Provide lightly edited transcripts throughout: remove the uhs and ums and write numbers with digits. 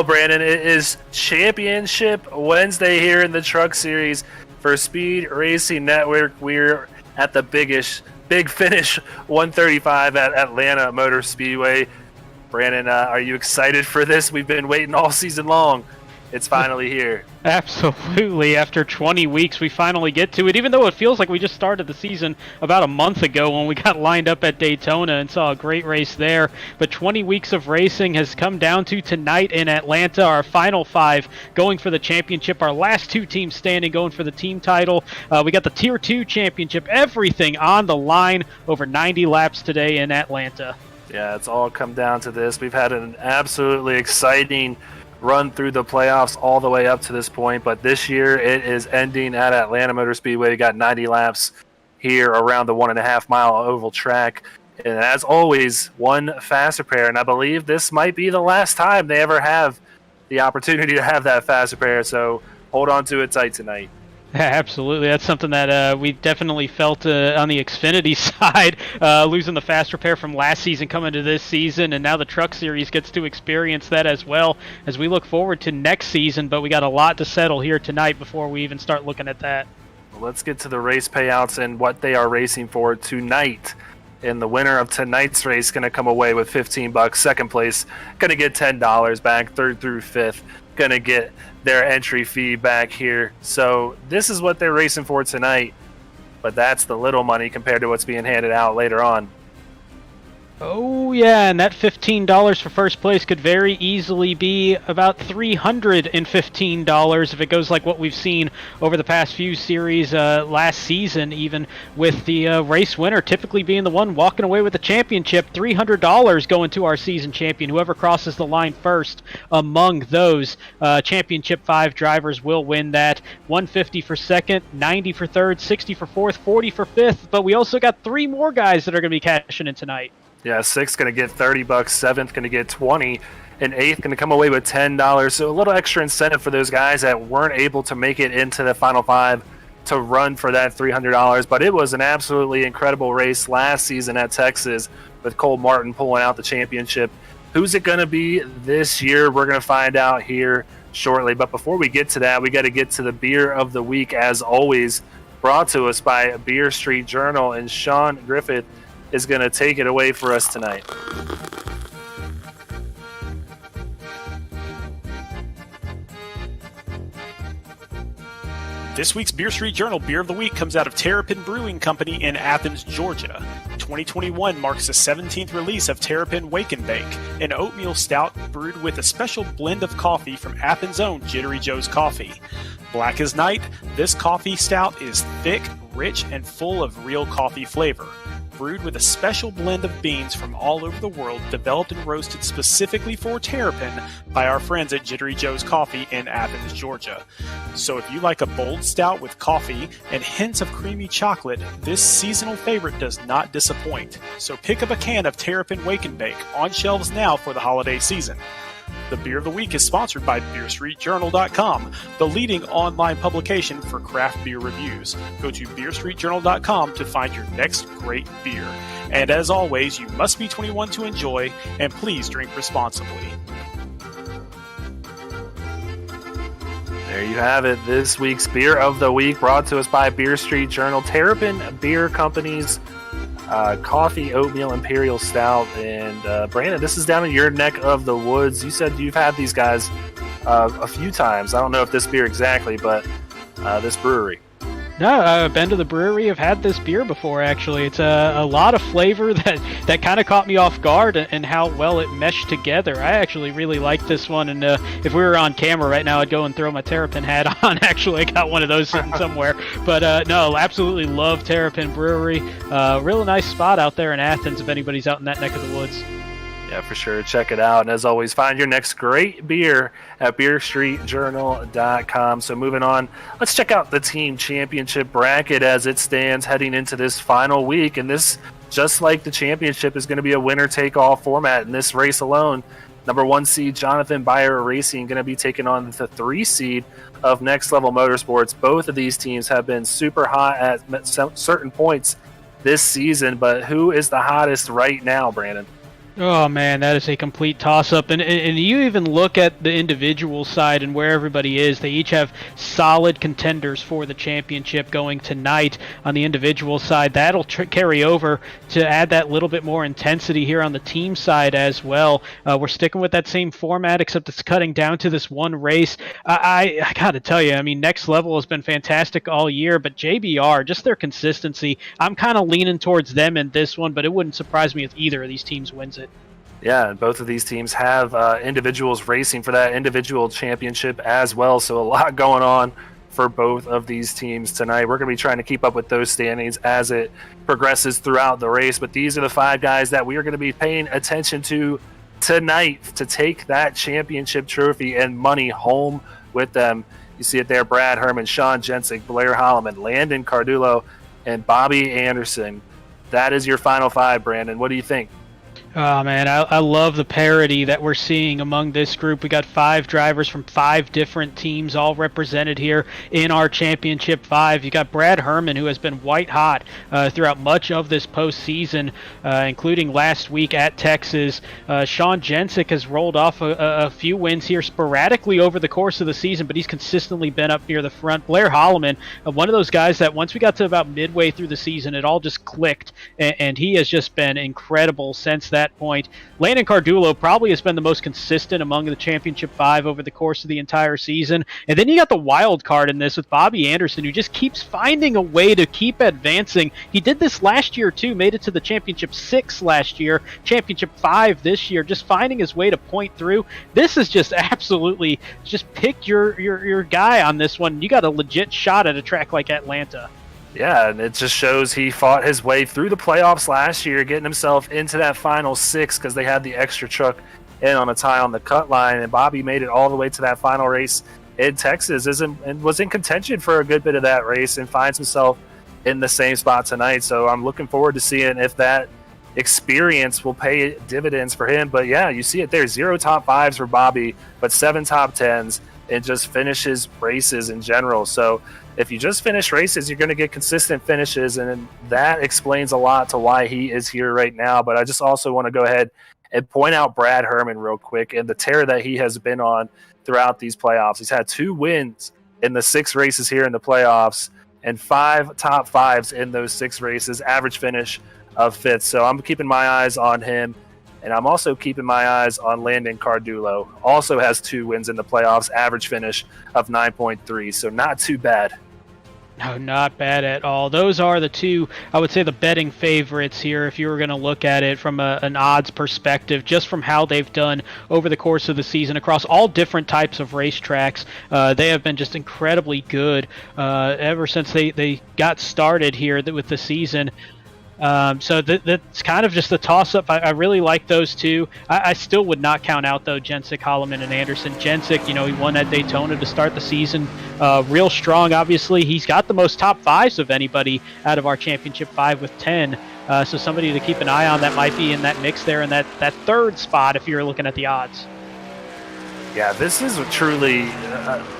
Well, Brandon, it is Championship Wednesday here in the Truck Series for Speed Racing Network. We're at the Big Finish 135 at Atlanta Motor Speedway. Brandon, are you excited for this? We've been waiting all season long. It's finally here. Absolutely. After 20 weeks, we finally get to it, even though it feels like we just started the season about a month ago when we got lined up at Daytona and saw a great race there. But 20 weeks of racing has come down to tonight in Atlanta, our final 5 going for the championship, our last 2 teams standing going for the team title. We got the Tier 2 championship, everything on the line, over 90 laps today in Atlanta. Yeah, it's all come down to this. We've had an absolutely exciting run through the playoffs all the way up to this point, but this year it is ending at Atlanta Motor Speedway. We got 90 laps here around the 1.5 mile oval track, and as always, one faster pair, and I believe this might be the last time they ever have the opportunity to have that faster pair, so hold on to it tight tonight. Absolutely. That's something that we definitely felt on the Xfinity side, losing the fast repair from last season coming to this season, and now the Truck Series gets to experience that as well as we look forward to next season, but we got a lot to settle here tonight before we even start looking at that. Well, let's get to the race payouts and what they are racing for tonight. And the winner of tonight's race going to come away with $15. Second place going to get $10 back. Third through fifth going to get their entry fee back here. So this is what they're racing for tonight, but that's the little money compared to what's being handed out later on. Oh yeah, and that $15 for first place could very easily be about $315 if it goes like what we've seen over the past few series last season, even with the race winner typically being the one walking away with the championship. $300 going to our season champion. Whoever crosses the line first among those championship 5 drivers will win that. $150 for second, $90 for third, $60 for fourth, $40 for fifth, but we also got 3 more guys that are going to be cashing in tonight. Yeah, 6th going to get $30, 7th going to get $20, and 8th going to come away with $10. So a little extra incentive for those guys that weren't able to make it into the final 5 to run for that $300. But it was an absolutely incredible race last season at Texas with Cole Martin pulling out the championship. Who's it going to be this year? We're going to find out here shortly. But before we get to that, we got to get to the beer of the week, as always, brought to us by Beer Street Journal, and Sean Griffith is going to take it away for us tonight. This week's Beer Street Journal Beer of the Week comes out of Terrapin Brewing Company in Athens, Georgia. 2021 marks the 17th release of Terrapin Wake and Bake, an oatmeal stout brewed with a special blend of coffee from Athens' own Jittery Joe's Coffee. Black as night, this coffee stout is thick, rich, and full of real coffee flavor. Brewed with a special blend of beans from all over the world, developed and roasted specifically for Terrapin by our friends at Jittery Joe's Coffee in Athens, Georgia. So if you like a bold stout with coffee and hints of creamy chocolate, this seasonal favorite does not disappoint. So pick up a can of Terrapin Wake and Bake, on shelves now for the holiday season. The Beer of the Week is sponsored by BeerStreetJournal.com, the leading online publication for craft beer reviews. Go to BeerStreetJournal.com to find your next great beer. And as always, you must be 21 to enjoy, and please drink responsibly. There you have it. This week's Beer of the Week brought to us by Beer Street Journal, Terrapin Beer Company's coffee oatmeal imperial stout. And Brandon, this is down in your neck of the woods. You said you've had these guys a few times. I don't know if this beer exactly, but this brewery. No, I've been to the brewery. I've had this beer before, actually. It's a lot of flavor that kind of caught me off guard, and how well it meshed together. I actually really like this one, and if we were on camera right now, I'd go and throw my Terrapin hat on. Actually, I got one of those sitting somewhere. But no, absolutely love Terrapin Brewery. Really nice spot out there in Athens if anybody's out in that neck of the woods. Yeah, for sure. Check it out. And as always, find your next great beer at BeerStreetJournal.com. So moving on, let's check out the team championship bracket as it stands heading into this final week. And this, just like the championship, is going to be a winner-take-all format in this race alone. Number 1 seed Jonathan Byer Racing going to be taking on the 3 seed of Next Level Motorsports. Both of these teams have been super hot at certain points this season, but who is the hottest right now, Brandon? Oh man, that is a complete toss-up, and you even look at the individual side and where everybody is. They each have solid contenders for the championship going tonight. On the individual side, that'll carry over to add that little bit more intensity here on the team side as well. We're sticking with that same format, except it's cutting down to this one race. I gotta tell you, I mean, Next Level has been fantastic all year, but JBR, just their consistency, I'm kind of leaning towards them in this one, but it wouldn't surprise me if either of these teams wins it. Yeah, and both of these teams have individuals racing for that individual championship as well, so a lot going on for both of these teams tonight. We're going to be trying to keep up with those standings as it progresses throughout the race, but these are the 5 guys that we are going to be paying attention to tonight to take that championship trophy and money home with them. You see it there: Brad Herman, Sean Jensick, Blair Holloman, Landon Cardullo, and Bobby Anderson. That is your final 5, Brandon. What do you think? Oh man, I love the parity that we're seeing among this group. We got 5 drivers from 5 different teams all represented here in our Championship 5. You got Brad Herman, who has been white hot throughout much of this postseason, including last week at Texas. Sean Jensick has rolled off a few wins here sporadically over the course of the season, but he's consistently been up near the front. Blair Holloman, one of those guys that once we got to about midway through the season, it all just clicked, and he has just been incredible since that point. Landon Cardullo probably has been the most consistent among the Championship 5 over the course of the entire season. And then you got the wild card in this with Bobby Anderson, who just keeps finding a way to keep advancing. He did this last year too, made it to the Championship 6 last year, Championship 5 this year, just finding his way to point through. This is just absolutely, just pick your guy on this one. You got a legit shot at a track like Atlanta. Yeah, and it just shows he fought his way through the playoffs last year, getting himself into that final 6 because they had the extra truck in on a tie on the cut line, and Bobby made it all the way to that final race in Texas and was in contention for a good bit of that race and finds himself in the same spot tonight. So I'm looking forward to seeing if that experience will pay dividends for him. But yeah, you see it there, 0 top 5s for Bobby, but 7 top 10s, and just finishes races in general. So if you just finish races, you're going to get consistent finishes, and that explains a lot to why he is here right now. But I just also want to go ahead and point out Brad Herman real quick and the tear that he has been on throughout these playoffs. He's had 2 wins in the 6 races here in the playoffs and 5 top 5s in those 6 races, average finish of 5th. So I'm keeping my eyes on him. And I'm also keeping my eyes on Landon Cardullo. Also has 2 wins in the playoffs, average finish of 9.3. So not too bad. No, not bad at all. Those are the 2, I would say, the betting favorites here if you were going to look at it from an odds perspective, just from how they've done over the course of the season across all different types of racetracks. They have been just incredibly good ever since they got started here with the season. So that's kind of just a toss-up. I really like those 2. I still would not count out, though, Jensick, Holloman, and Anderson. Jensick, he won at Daytona to start the season real strong, obviously. He's got the most top 5s of anybody out of our Championship 5 with 10. So somebody to keep an eye on that might be in that mix there in that 3rd spot if you're looking at the odds. Yeah, this is truly,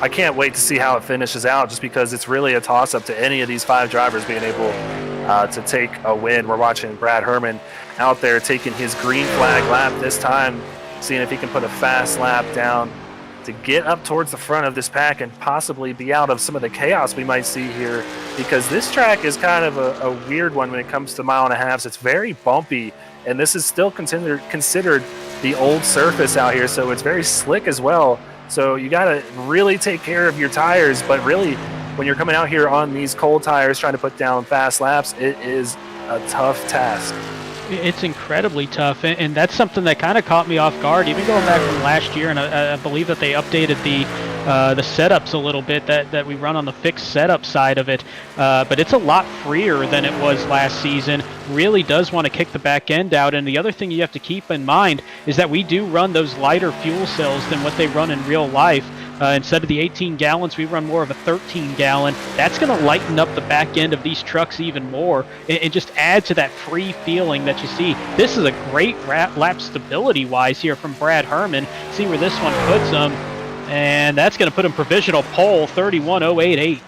I can't wait to see how it finishes out, just because it's really a toss-up to any of these 5 drivers being able to take a win. We're watching Brad Herman out there taking his green flag lap this time, seeing if he can put a fast lap down to get up towards the front of this pack and possibly be out of some of the chaos we might see here, because this track is kind of a weird one when it comes to 1.5 miles. It's very bumpy, and this is still considered the old surface out here, so it's very slick as well. So you got to really take care of your tires, but really when you're coming out here on these cold tires trying to put down fast laps, it is a tough task. It's incredibly tough, and that's something that kind of caught me off guard, even going back from last year. And I believe that they updated the setups a little bit that we run on the fixed setup side of it. But it's a lot freer than it was last season. Really does want to kick the back end out. And the other thing you have to keep in mind is that we do run those lighter fuel cells than what they run in real life. Instead of the 18 gallons, we run more of a 13 gallon. That's going to lighten up the back end of these trucks even more and just add to that free feeling that you see. This is a great lap stability wise here from Brad Herman. See where this one puts him. And that's going to put him provisional pole 31.088.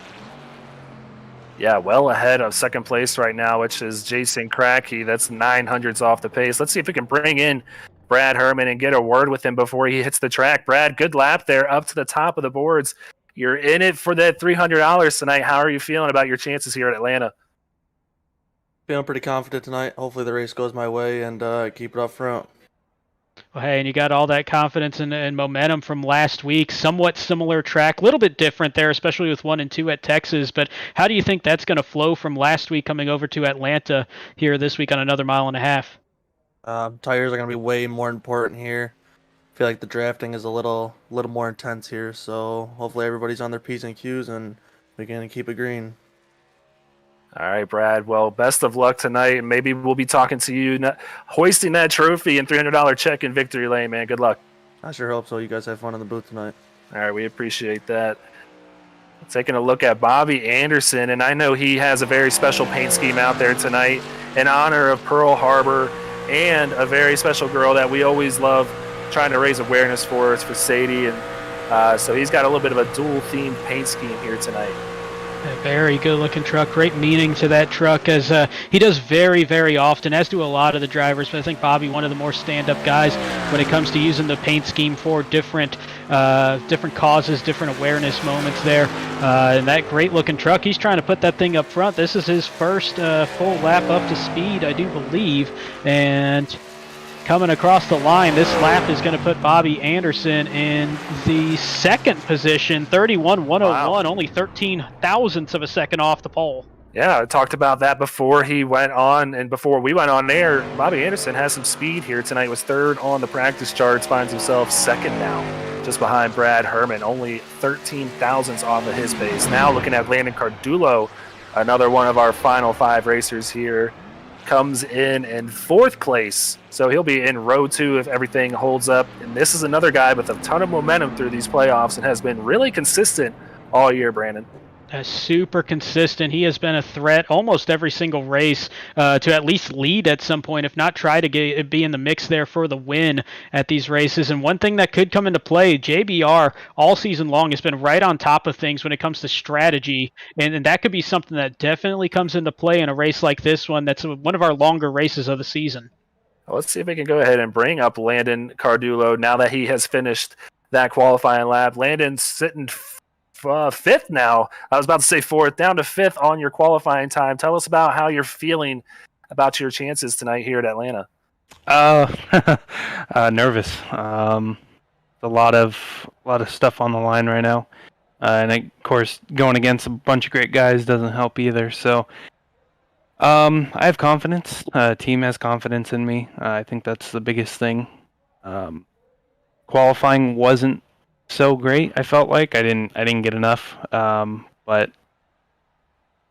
Yeah, well ahead of second place right now, which is Jason Cracky. That's 900s off the pace. Let's see if we can bring in Brad Herman and get a word with him before he hits the track. Brad, good lap there, up to the top of the boards. You're in it for that $300 tonight. How are you feeling about your chances here at Atlanta? Feeling pretty confident tonight. Hopefully the race goes my way and keep it up front. Well, hey, and you got all that confidence and momentum from last week. Somewhat similar track, a little bit different there, especially with 1 and 2 at Texas. But how do you think that's going to flow from last week coming over to Atlanta here this week on another mile and a half? Tires are going to be way more important here. I feel like the drafting is a little more intense here, so hopefully everybody's on their P's and Q's and we can keep it green. All right, Brad. Well, best of luck tonight. Maybe we'll be talking to you, hoisting that trophy and $300 check in victory lane, man. Good luck. I sure hope so. You guys have fun in the booth tonight. All right, we appreciate that. Taking a look at Bobby Anderson, and I know he has a very special paint scheme out there tonight in honor of Pearl Harbor and a very special girl that we always love trying to raise awareness for. It's for Sadie, and so he's got a little bit of a dual-themed paint scheme here tonight. A very good-looking truck. Great meaning to that truck, as he does very, very often, as do a lot of the drivers. But I think Bobby, one of the more stand-up guys when it comes to using the paint scheme for different causes, different awareness moments there. And that great-looking truck, he's trying to put that thing up front. This is his first full lap up to speed, I do believe. And coming across the line, this lap is going to put Bobby Anderson in the second position, 31.101, wow. Only 13 thousandths of a second off the pole. Yeah, I talked about that before he went on, and before we went on air. Bobby Anderson has some speed here tonight, was third on the practice charts, finds himself second now, just behind Brad Herman, only 13 thousandths off of his pace. Now looking at Landon Cardullo, another one of our final 5 racers here, comes in fourth place, so he'll be in row 2 if everything holds up. And this is another guy with a ton of momentum through these playoffs and has been really consistent all year, Brandon. Super consistent. He has been a threat almost every single race to at least lead at some point, if not try to be in the mix there for the win at these races. And one thing that could come into play, JBR all season long has been right on top of things when it comes to strategy, and that could be something that definitely comes into play in a race like this one that's one of our longer races of the season. Well, let's see if we can go ahead and bring up Landon Cardullo now that he has finished that qualifying lap. Landon's sitting fifth now. I was about to say fourth, down to fifth on your qualifying time. Tell us about how you're feeling about your chances tonight here at Atlanta. Nervous. A lot of stuff on the line right now, and of course going against a bunch of great guys doesn't help either. So I have confidence. Team has confidence in me. I think that's the biggest thing. Qualifying wasn't so great. I felt like I didn't get enough, but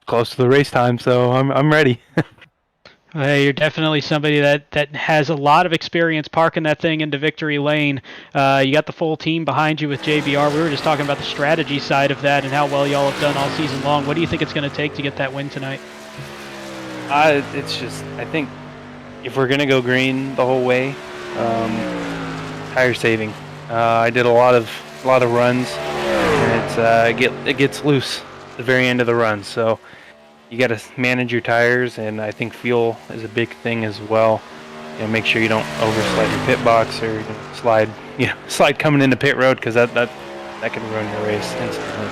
close to the race time, so I'm ready. Hey, you're definitely somebody that has a lot of experience parking that thing into victory lane. You got the full team behind you with JBR. We were just talking about the strategy side of that and how well y'all have done all season long. What do you think it's going to take to get that win tonight? It's just, I think if we're gonna go green the whole way, tire saving. I did a lot of runs, and it gets loose at the very end of the run. So you got to manage your tires, and I think fuel is a big thing as well. Make sure you don't overslide your pit box or slide coming into pit road, because that can ruin your race instantly.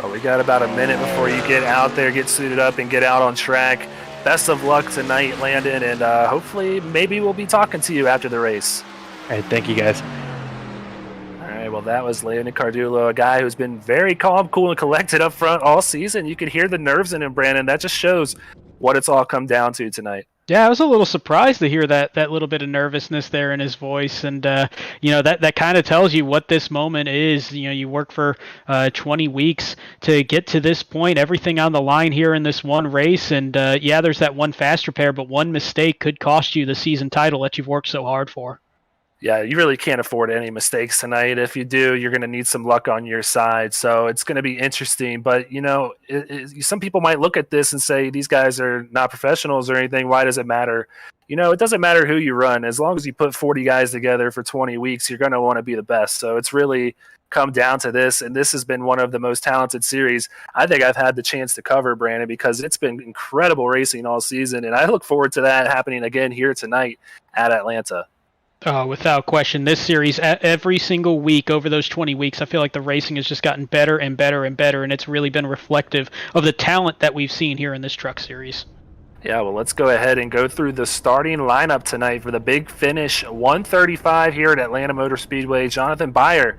Well, we got about a minute before you get out there, get suited up, and get out on track. Best of luck tonight, Landon, and hopefully maybe we'll be talking to you after the race. All right, thank you, guys. All right, well, that was Landon Cardullo, a guy who's been very calm, cool, and collected up front all season. You could hear the nerves in him, Brandon. That just shows what it's all come down to tonight. Yeah, I was a little surprised to hear that little bit of nervousness there in his voice, and that kind of tells you what this moment is. You work for 20 weeks to get to this point, everything on the line here in this one race, and there's that one fast repair, but one mistake could cost you the season title that you've worked so hard for. Yeah, you really can't afford any mistakes tonight. If you do, you're going to need some luck on your side. So it's going to be interesting. But, some people might look at this and say, these guys are not professionals or anything. Why does it matter? It doesn't matter who you run. As long as you put 40 guys together for 20 weeks, you're going to want to be the best. So it's really come down to this. And this has been one of the most talented series I think I've had the chance to cover, Brandon, because it's been incredible racing all season. And I look forward to that happening again here tonight at Atlanta. Without question, this series, every single week over those 20 weeks, I feel like the racing has just gotten better and better and better, and it's really been reflective of the talent that we've seen here in this truck series. Yeah, well, let's go ahead and go through the starting lineup tonight for the big finish 135 here at Atlanta Motor Speedway. Jonathan Byer,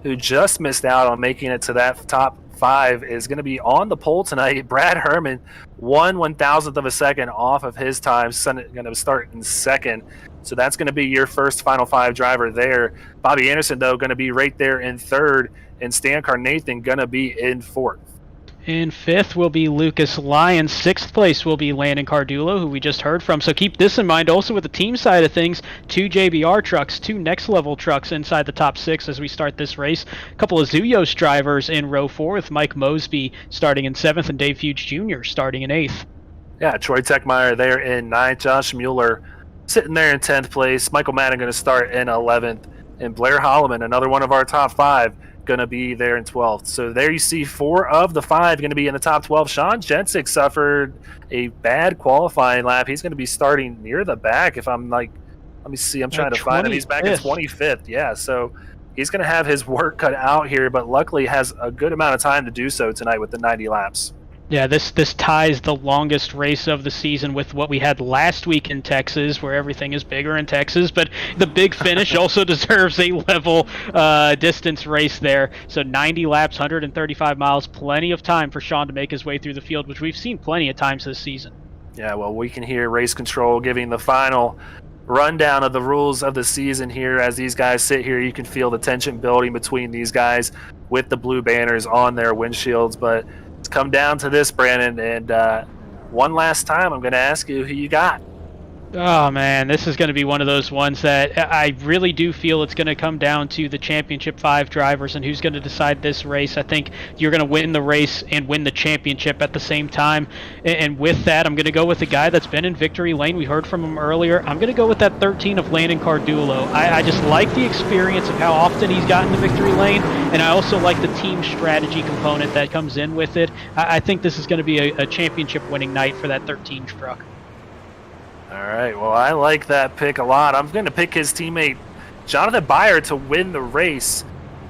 who just missed out on making it to that top 5, is going to be on the pole tonight. Brad Herman, 1/1000th of a second off of his time, going to start in second. So that's going to be your first Final 5 driver there. Bobby Anderson, though, going to be right there in third, and Stan Carnathan going to be in fourth. In fifth will be Lucas Lyon. Sixth place will be Landon Cardulo, who we just heard from. So keep this in mind. Also with the team side of things, 2 JBR trucks, 2 next level trucks inside the top 6 as we start this race. A couple of Zuyos drivers in row 4 with Mike Mosby starting in 7th and Dave Fuge Jr. starting in 8th. Yeah, Troy Techmeyer there in 9th. Josh Mueller sitting there in 10th place. Michael Madden going to start in 11th. And Blair Holloman, another one of our top 5, going to be there in 12th. So there you see 4 of the 5 going to be in the top 12. Sean Jensick suffered a bad qualifying lap. He's going to be starting near the back. If I'm let me see, I'm trying to find him. He's back in 25th. Yeah, so he's going to have his work cut out here, but luckily has a good amount of time to do so tonight with the 90 laps. Yeah, this ties the longest race of the season with what we had last week in Texas, where everything is bigger in Texas. But the big finish also deserves a level distance race there. So 90 laps, 135 miles, plenty of time for Sean to make his way through the field, which we've seen plenty of times this season. Yeah, well, we can hear Race Control giving the final rundown of the rules of the season here. As these guys sit here, you can feel the tension building between these guys with the blue banners on their windshields. But it's come down to this, Brandon, and one last time I'm going to ask you who you got. Oh, man, this is going to be one of those ones that I really do feel it's going to come down to the Championship 5 drivers and who's going to decide this race. I think you're going to win the race and win the championship at the same time. And with that, I'm going to go with the guy that's been in victory lane. We heard from him earlier. I'm going to go with that 13 of Landon Cardulo. I just like the experience of how often he's gotten the victory lane, and I also like the team strategy component that comes in with it. I think this is going to be a championship winning night for that 13 truck. All right, well, I like that pick a lot. I'm going to pick his teammate, Jonathan Byer, to win the race.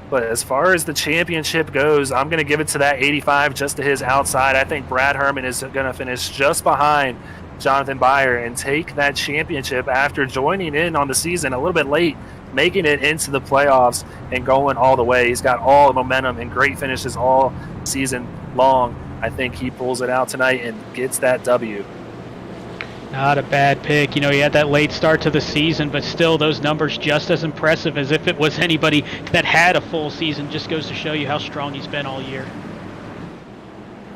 But as far as the championship goes, I'm going to give it to that 85 just to his outside. I think Brad Herman is going to finish just behind Jonathan Byer and take that championship after joining in on the season a little bit late, making it into the playoffs and going all the way. He's got all the momentum and great finishes all season long. I think he pulls it out tonight and gets that W. Not a bad pick. He had that late start to the season, but still those numbers just as impressive as if it was anybody that had a full season. Just goes to show you how strong he's been all year.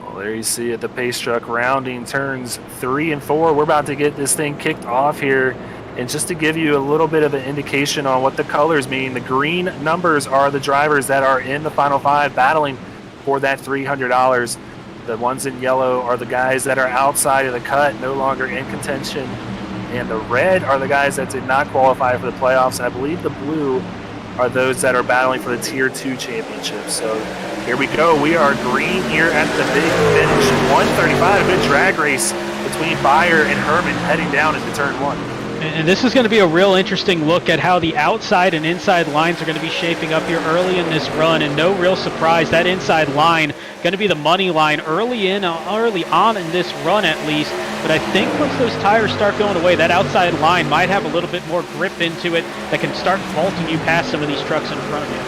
Well, there you see it, the pace truck rounding turns 3 and 4. We're about to get this thing kicked off here. And just to give you a little bit of an indication on what the colors mean, the green numbers are the drivers that are in the Final 5 battling for that $300. The ones in yellow are the guys that are outside of the cut, no longer in contention. And the red are the guys that did not qualify for the playoffs. And I believe the blue are those that are battling for the Tier 2 championship. So here we go. We are green here at the big finish. 135, a good drag race between Byer and Herman heading down into turn 1. And this is going to be a real interesting look at how the outside and inside lines are going to be shaping up here early in this run. And no real surprise, that inside line going to be the money line early on in this run at least. But I think once those tires start going away, that outside line might have a little bit more grip into it that can start vaulting you past some of these trucks in front of you.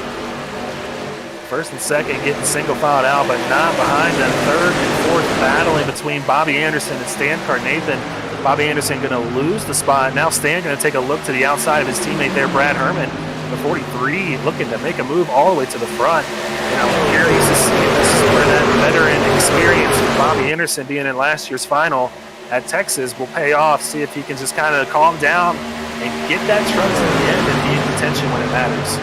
First and second getting single filed out, but not behind them. Third and fourth battling between Bobby Anderson and Stan Carnathan. Bobby Anderson going to lose the spot. Now Stan going to take a look to the outside of his teammate there, Brad Herman. The 43 looking to make a move all the way to the front. And I'm curious to see if this is where that veteran experience with Bobby Anderson being in last year's final at Texas will pay off. See if he can just kind of calm down and get that truck to the end and be in attention when it matters.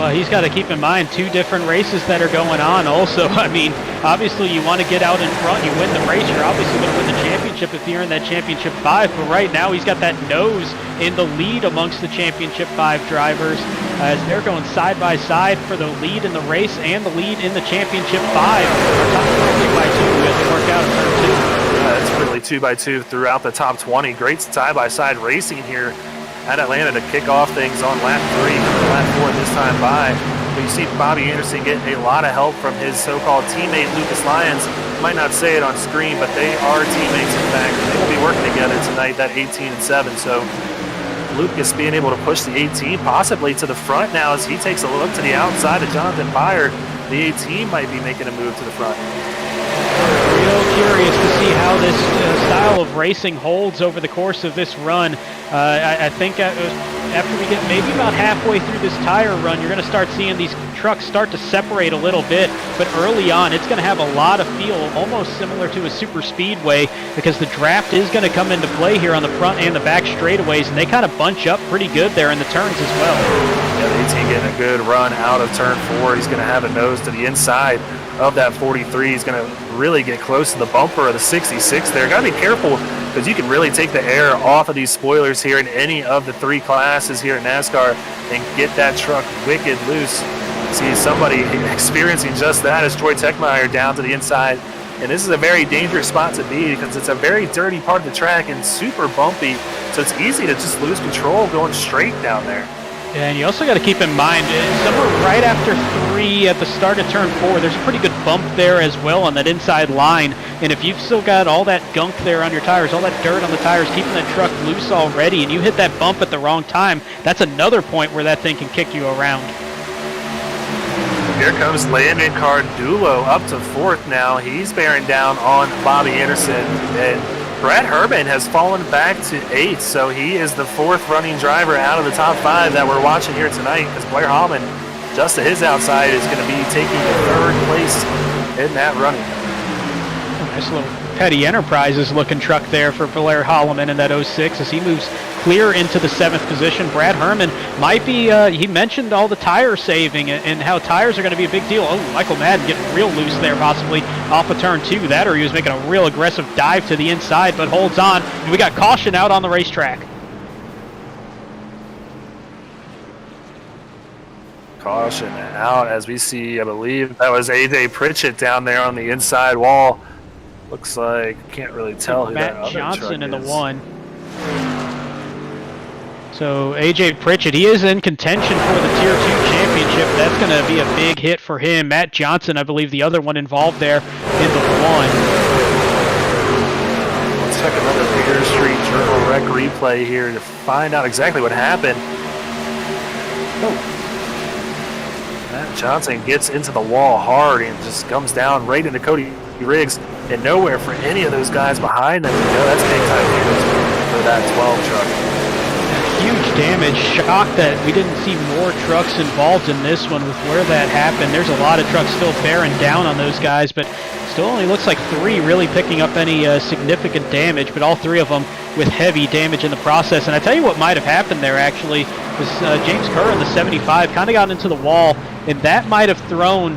Well, he's got to keep in mind 2 different races that are going on also. I mean, obviously you want to get out in front, you win the race, you're obviously going to win the championship if you're in that championship 5, but right now he's got that nose in the lead amongst the championship 5 drivers as they're going side by side for the lead in the race and the lead in the championship 5. Top 2 by 2 as they work out in turn 2. It's really 2 by 2 throughout the top 20. Great side-by-side racing here at Atlanta to kick off things on lap 3, lap 4 this time by. But you see Bobby Anderson getting a lot of help from his so-called teammate Lucas Lyons. Might not say it on screen, but they are teammates in fact. They will be working together tonight, that 18 and 7. So Lucas being able to push the 18 possibly to the front now as he takes a look to the outside of Jonathan Byer. The 18 might be making a move to the front. Real curious to see how this style of racing holds over the course of this run. I think after we get maybe about halfway through this tire run, you're going to start seeing these trucks start to separate a little bit. But early on, it's going to have a lot of feel, almost similar to a super speedway, because the draft is going to come into play here on the front and the back straightaways, and they kind of bunch up pretty good there in the turns as well. Yeah, the 18 getting a good run out of turn 4. He's going to have a nose to the inside of that 43. He's going to really get close to the bumper of the 66 there. Got to be careful because you can really take the air off of these spoilers here in any of the 3 classes here at NASCAR and get that truck wicked loose. See somebody experiencing just that as Troy Techmeyer down to the inside. And this is a very dangerous spot to be because it's a very dirty part of the track and super bumpy. So it's easy to just lose control going straight down there. And you also got to keep in mind, somewhere right after 3 at the start of turn 4, there's a pretty good bump there as well on that inside line. And if you've still got all that gunk there on your tires, all that dirt on the tires, keeping that truck loose already, and you hit that bump at the wrong time, that's another point where that thing can kick you around. Here comes Landon Cardulo up to 4th now. He's bearing down on Bobby Anderson. And Brett Herman has fallen back to 8th, so he is the 4th running driver out of the top 5 that we're watching here tonight because Blair Hallman, just to his outside, is going to be taking the 3rd place in that running. Nice little Petty Enterprises looking truck there for Blair Holloman in that 06 as he moves clear into the 7th position. Brad Herman might be, he mentioned all the tire saving and how tires are going to be a big deal. Oh, Michael Madden getting real loose there possibly off of turn 2. That or he was making a real aggressive dive to the inside but holds on. And we got caution out on the racetrack. Caution out as we see, I believe that was AJ Pritchett down there on the inside wall. Looks like, can't really tell who that Matt other Johnson in the is. 1. So AJ Pritchett, he is in contention for the Tier 2 championship. That's going to be a big hit for him. Matt Johnson, I believe, the other one involved there in the 1. Let's check another Beer Street Journal Rec replay here to find out exactly what happened. Oh. Matt Johnson gets into the wall hard and just comes down right into Cody Riggs and nowhere for any of those guys behind them to go. That's big time damage for that 12 truck. Huge damage. Shocked that we didn't see more trucks involved in this one with where that happened. There's a lot of trucks still bearing down on those guys, but still only looks like 3 really picking up any significant damage, but all 3 of them with heavy damage in the process. And I tell you what might have happened there actually was James Kerr in the 75 kind of got into the wall, and that might have thrown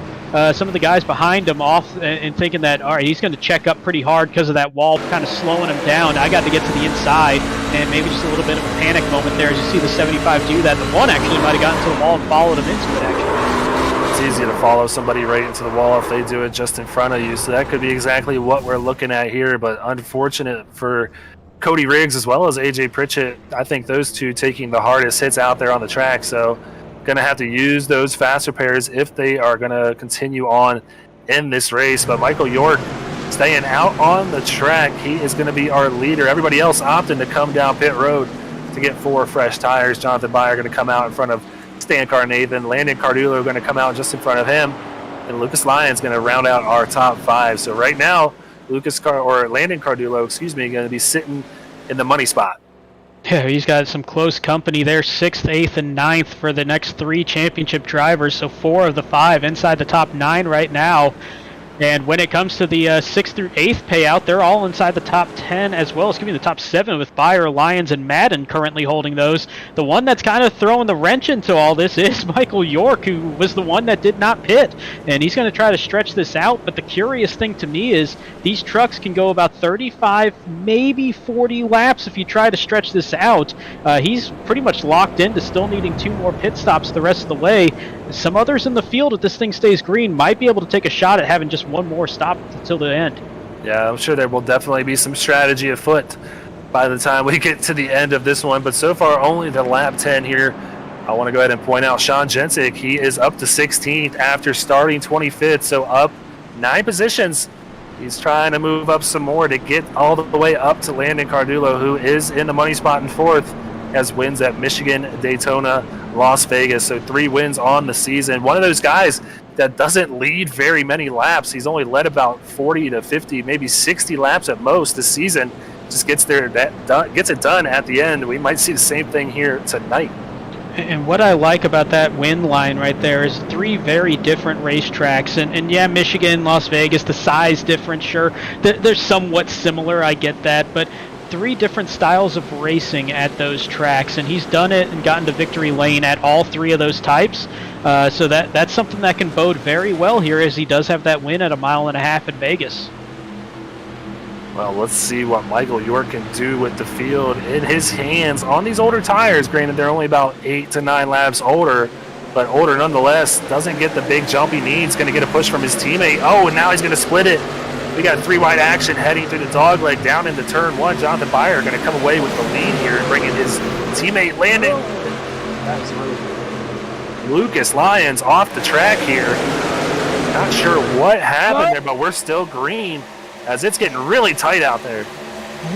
some of the guys behind him off and thinking that, all right, he's going to check up pretty hard because of that wall kind of slowing him down. I got to get to the inside, and maybe just a little bit of a panic moment there as you see the 75 do that. The 1 actually might have gotten to the wall and followed him into it, actually. It's easy to follow somebody right into the wall if they do it just in front of you, so that could be exactly what we're looking at here, but unfortunate for Cody Riggs as well as AJ Pritchett. I think those 2 taking the hardest hits out there on the track, so going to have to use those faster pairs if they are going to continue on in this race. But Michael York staying out on the track. He is going to be our leader. Everybody else opting to come down pit road to get 4 fresh tires. Jonathan Byer going to come out in front of Stan Carnathan. Landon Cardulo going to come out just in front of him. And Lucas Lyons going to round out our top 5. So right now, Landon Cardulo, going to be sitting in the money spot. Yeah, he's got some close company there, 6th, 8th, and 9th for the next 3 championship drivers, so 4 of the 5 inside the top 9 right now. And when it comes to the 6th through 8th payout, they're all inside the top 10 as well. Excuse me, the top 7 with Beyer, Lyons, and Madden currently holding those. The one that's kind of throwing the wrench into all this is Michael York, who was the one that did not pit. And he's going to try to stretch this out. But the curious thing to me is these trucks can go about 35, maybe 40 laps if you try to stretch this out. He's pretty much locked into still needing 2 more pit stops the rest of the way. Some others in the field, if this thing stays green, might be able to take a shot at having just one more stop until the end. Yeah, I'm sure there will definitely be some strategy afoot by the time we get to the end of this one. But so far, only the lap 10 here. I want to go ahead and point out Sean Jensick. He is up to 16th after starting 25th, so up 9 positions. He's trying to move up some more to get all the way up to Landon Cardulo, who is in the money spot in 4th, has wins at Michigan, Daytona, Las Vegas. So 3 wins on the season. One of those guys that doesn't lead very many laps. He's only led about 40 to 50, maybe 60 laps at most this season. Just gets it done at the end. We might see the same thing here tonight. And what I like about that win line right there is 3 very different racetracks. And yeah, Michigan, Las Vegas, the size difference, sure. They're somewhat similar, I get that. But 3 different styles of racing at those tracks. And he's done it and gotten to victory lane at all 3 of those types. So that's something that can bode very well here, as he does have that win at 1.5 miles in Vegas. Well, let's see what Michael York can do with the field in his hands on these older tires. Granted, they're only about 8 to 9 laps older, but older nonetheless. Doesn't get the big jump he needs. Going to get a push from his teammate. Oh, and now he's going to split it. We got 3 wide action heading through the dogleg down into turn 1. Jonathan Beyer going to come away with the lead here and bring in his teammate Landon. Lucas Lyons off the track here. Not sure what happened there, but we're still green as it's getting really tight out there.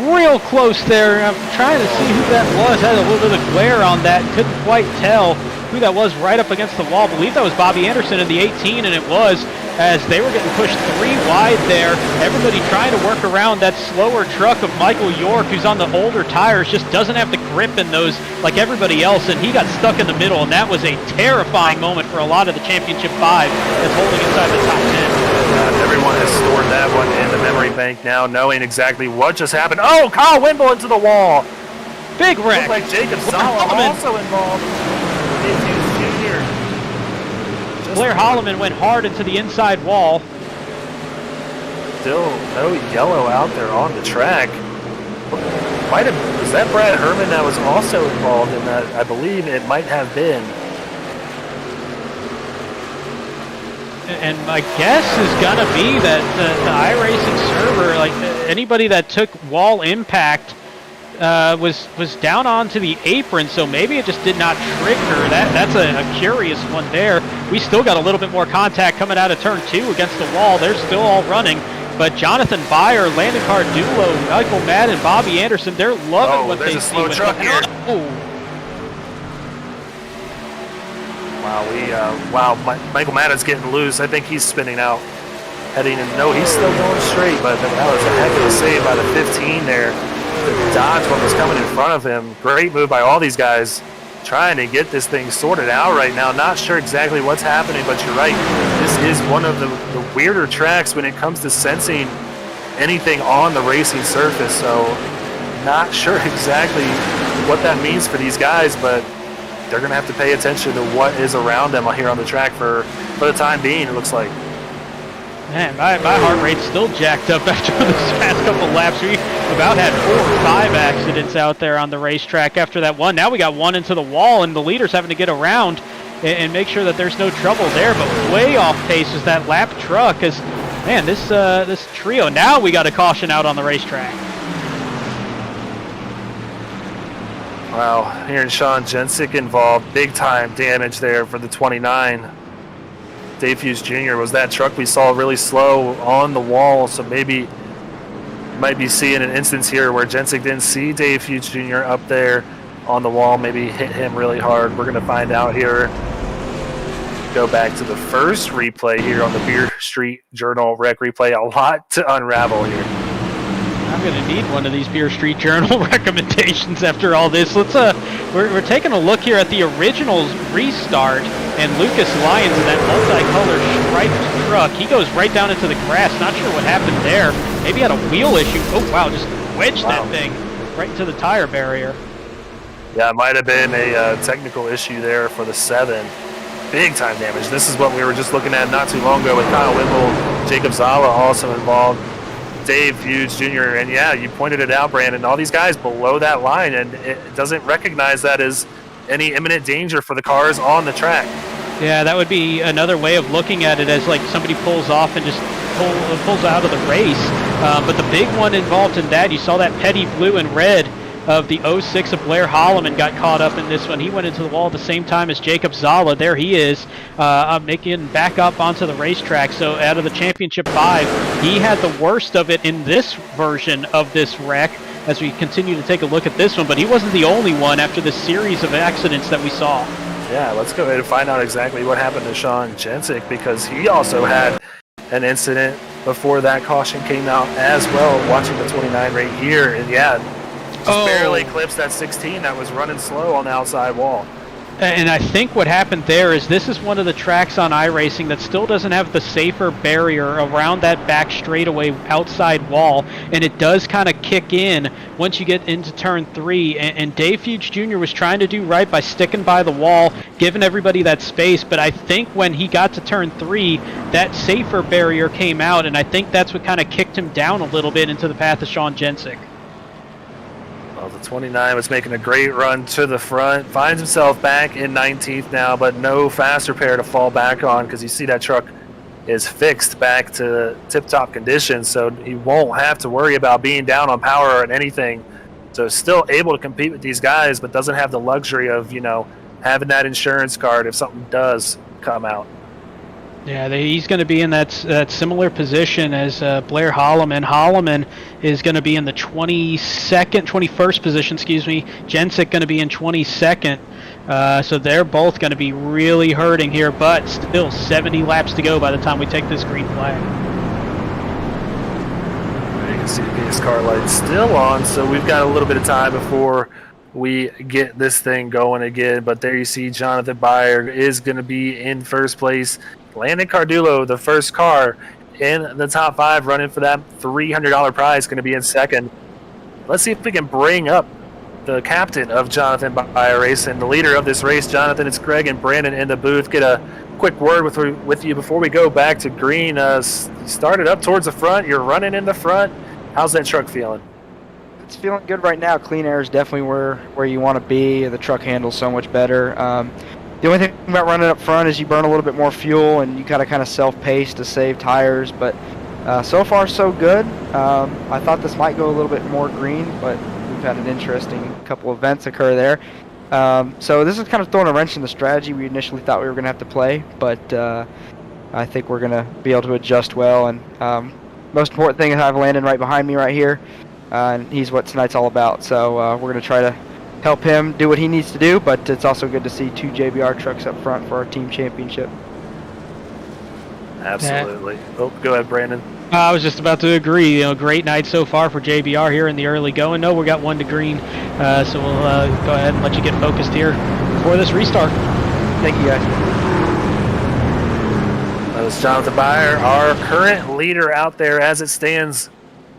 Real close there. I'm trying to see who that was. Had a little bit of glare on that. Couldn't quite tell who that was right up against the wall. I believe that was Bobby Anderson in the 18, and it was, as they were getting pushed 3 wide there. Everybody trying to work around that slower truck of Michael York, who's on the older tires, just doesn't have the grip in those like everybody else, and he got stuck in the middle, and that was a terrifying moment for a lot of the Championship 5 that's holding inside the top 10. Everyone has stored that one in the memory bank now, knowing exactly what just happened. Oh, Kyle Wimble into the wall. Big wreck. Looked like Jacob Sala also involved. Blair Holloman went hard into the inside wall. Still no yellow out there on the track. Was that Brad Herman that was also involved in that? I believe it might have been. And my guess is gonna be that the iRacing server, like anybody that took wall impact, was down onto the apron, so maybe it just did not trigger. That's a curious one there. We still got a little bit more contact coming out of turn 2 against the wall. They're still all running, but Jonathan Beyer, Landon Cardulo, Michael Madden, Bobby Anderson, they're loving what they see. There's a slow truck here. Oh. Wow, Michael Madden's getting loose. I think he's spinning out, heading in. No, he's still going straight, but that was a heck of a save by the 15 there to dodge what was coming in front of him. Great move by all these guys trying to get this thing sorted out right now. Not sure exactly what's happening, but you're right. This is one of the weirder tracks when it comes to sensing anything on the racing surface, so not sure exactly what that means for these guys, but they're going to have to pay attention to what is around them here on the track for the time being, it looks like. Man, my heart rate's still jacked up after this past couple laps. We about had 4 or 5 accidents out there on the racetrack after that one. Now we got one into the wall, and the leader's having to get around and make sure that there's no trouble there. But way off pace is that lap truck. As man, this trio. Now we got a caution out on the racetrack. Wow, hearing Sean Jensick involved, big time damage there for the 29. Dave Hughes Jr. was that truck we saw really slow on the wall, so maybe might be seeing an instance here where Jensick didn't see Dave Hughes Jr. up there on the wall, maybe hit him really hard. We're going to find out here. Go back to the first replay here on the Beer Street Journal Rec replay. A lot to unravel here. I'm going to need one of these Beer Street Journal recommendations after all this. Let's we're taking a look here at the originals restart, and Lucas Lyons in that multicolored striped truck. He goes right down into the grass. Not sure what happened there. Maybe had a wheel issue. Oh, wow, just wedged that thing right into the tire barrier. Yeah, it might have been a technical issue there for the 7. Big time damage. This is what we were just looking at not too long ago with Kyle Wimble, Jacob Zala also involved, Dave Hughes Jr. And yeah, you pointed it out, Brandon. All these guys below that line, and it doesn't recognize that as any imminent danger for the cars on the track. Yeah, that would be another way of looking at it, as like somebody pulls off and just pulls out of the race. But the big one involved in that, you saw that petty blue and red of the 06 of Blair Holloman got caught up in this one. He went into the wall at the same time as Jacob Zala. There he is, making back up onto the racetrack. So out of the championship 5, he had the worst of it in this version of this wreck as we continue to take a look at this one. But he wasn't the only one after the series of accidents that we saw. Yeah, let's go ahead and find out exactly what happened to Sean Jensick, because he also had an incident before that caution came out as well, watching the 29 right here. And yeah, just barely eclipsed that 16 that was running slow on the outside wall. And I think what happened there is this is one of the tracks on iRacing that still doesn't have the safer barrier around that back straightaway outside wall, and it does kind of kick in once you get into turn 3. And Dave Hughes Jr. was trying to do right by sticking by the wall, giving everybody that space, but I think when he got to turn 3, that safer barrier came out, and I think that's what kind of kicked him down a little bit into the path of Sean Jensick. Well, the 29 was making a great run to the front, finds himself back in 19th now, but no fast repair to fall back on, because you see that truck is fixed back to tip-top condition, so he won't have to worry about being down on power or anything. So still able to compete with these guys, but doesn't have the luxury of, having that insurance card if something does come out. Yeah, he's going to be in that similar position as Blair Holloman. Holloman is going to be in the 21st position, Jensick going to be in 22nd. So they're both going to be really hurting here, but still 70 laps to go by the time we take this green flag. You can see the pace car light still on, so we've got a little bit of time before we get this thing going again. But there you see Jonathan Byer is going to be in first place. Landon Cardullo, the first car in the top 5, running for that $300 prize, going to be in second. Let's see if we can bring up the captain of Jonathan Byer Racing, the leader of this race. Jonathan, it's Greg and Brandon in the booth. Get a quick word with you before we go back to green. Started up towards the front. You're running in the front. How's that truck feeling? It's feeling good right now. Clean air is definitely where you want to be. The truck handles so much better. The only thing about running up front is you burn a little bit more fuel, and you gotta kind of self-pace to save tires. But so far, so good. I thought this might go a little bit more green, but we've had an interesting couple of events occur there. So this is kind of throwing a wrench in the strategy we initially thought we were gonna have to play, but I think we're gonna be able to adjust well. And most important thing is I have Landon right behind me right here, and he's what tonight's all about. So we're gonna try to help him do what he needs to do, but it's also good to see 2 JBR trucks up front for our team championship. Absolutely. Oh, go ahead, Brandon. I was just about to agree. Great night so far for JBR here in the early going. No, we got 1 to green, so we'll go ahead and let you get focused here before this restart. Thank you, guys. That was Jonathan Byer, our current leader out there as it stands,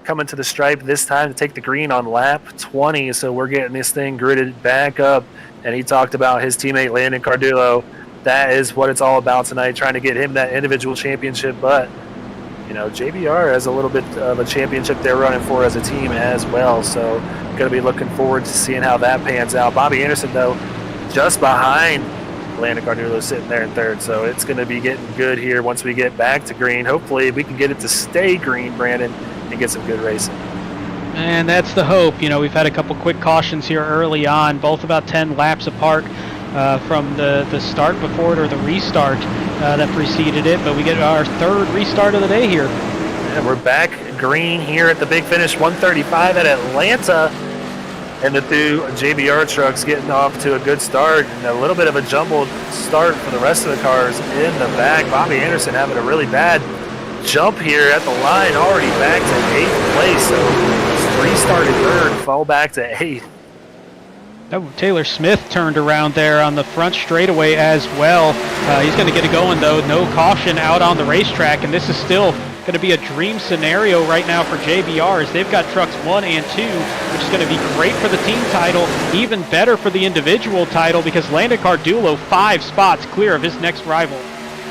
coming to the stripe this time to take the green on lap 20. So we're getting this thing gridded back up, and he talked about his teammate Landon Cardullo. That is what it's all about tonight, trying to get him that individual championship. But JBR has a little bit of a championship they're running for as a team as well, so going to be looking forward to seeing how that pans out. Bobby Anderson, though, just behind Landon Cardullo, sitting there in third, so it's going to be getting good here once we get back to green. Hopefully we can get it to stay green, Brandon, and get some good racing. And that's the hope. We've had a couple quick cautions here early on, both about 10 laps apart from the start before it or the restart that preceded it. But we get our 3rd restart of the day here. And we're back green here at the big finish, 135 at Atlanta. And the 2 JBR trucks getting off to a good start, and a little bit of a jumbled start for the rest of the cars in the back. Bobby Anderson having a really bad jump here at the line, already back to 8th place, so restarted 3rd, fall back to 8th. Oh, Taylor Smith turned around there on the front straightaway as well. He's going to get it going, though. No caution out on the racetrack, and this is still going to be a dream scenario right now for JBR as they've got trucks 1 and 2, which is going to be great for the team title, even better for the individual title because Landon Cardulo 5 spots clear of his next rival.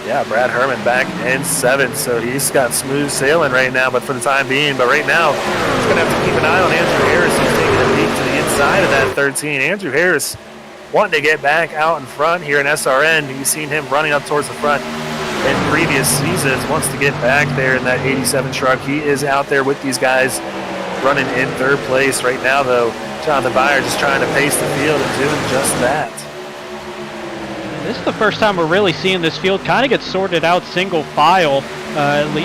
Yeah, Brad Herman back in 7th, so he's got smooth sailing right now, but for the time being. But right now, he's going to have to keep an eye on Andrew Harris, who's taking a lead to the inside of that 13. Andrew Harris wanting to get back out in front here in SRN. You've seen him running up towards the front in previous seasons, wants to get back there in that 87 truck. He is out there with these guys running in 3rd place right now, though. Jonathan Byer just trying to pace the field and doing just that. This is the first time we're really seeing this field kind of get sorted out single file,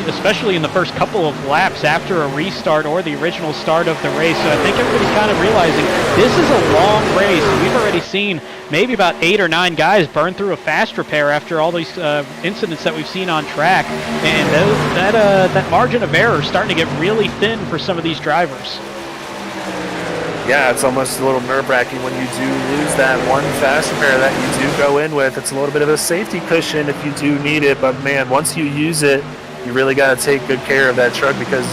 especially in the first couple of laps after a restart or the original start of the race. So I think everybody's kind of realizing this is a long race. We've already seen maybe about 8 or 9 guys burn through a fast repair after all these incidents that we've seen on track. And that margin of error is starting to get really thin for some of these drivers. Yeah, it's almost a little nerve-wracking when you do lose that one fast repair that you do go in with. It's a little bit of a safety cushion if you do need it, but man, once you use it, you really got to take good care of that truck because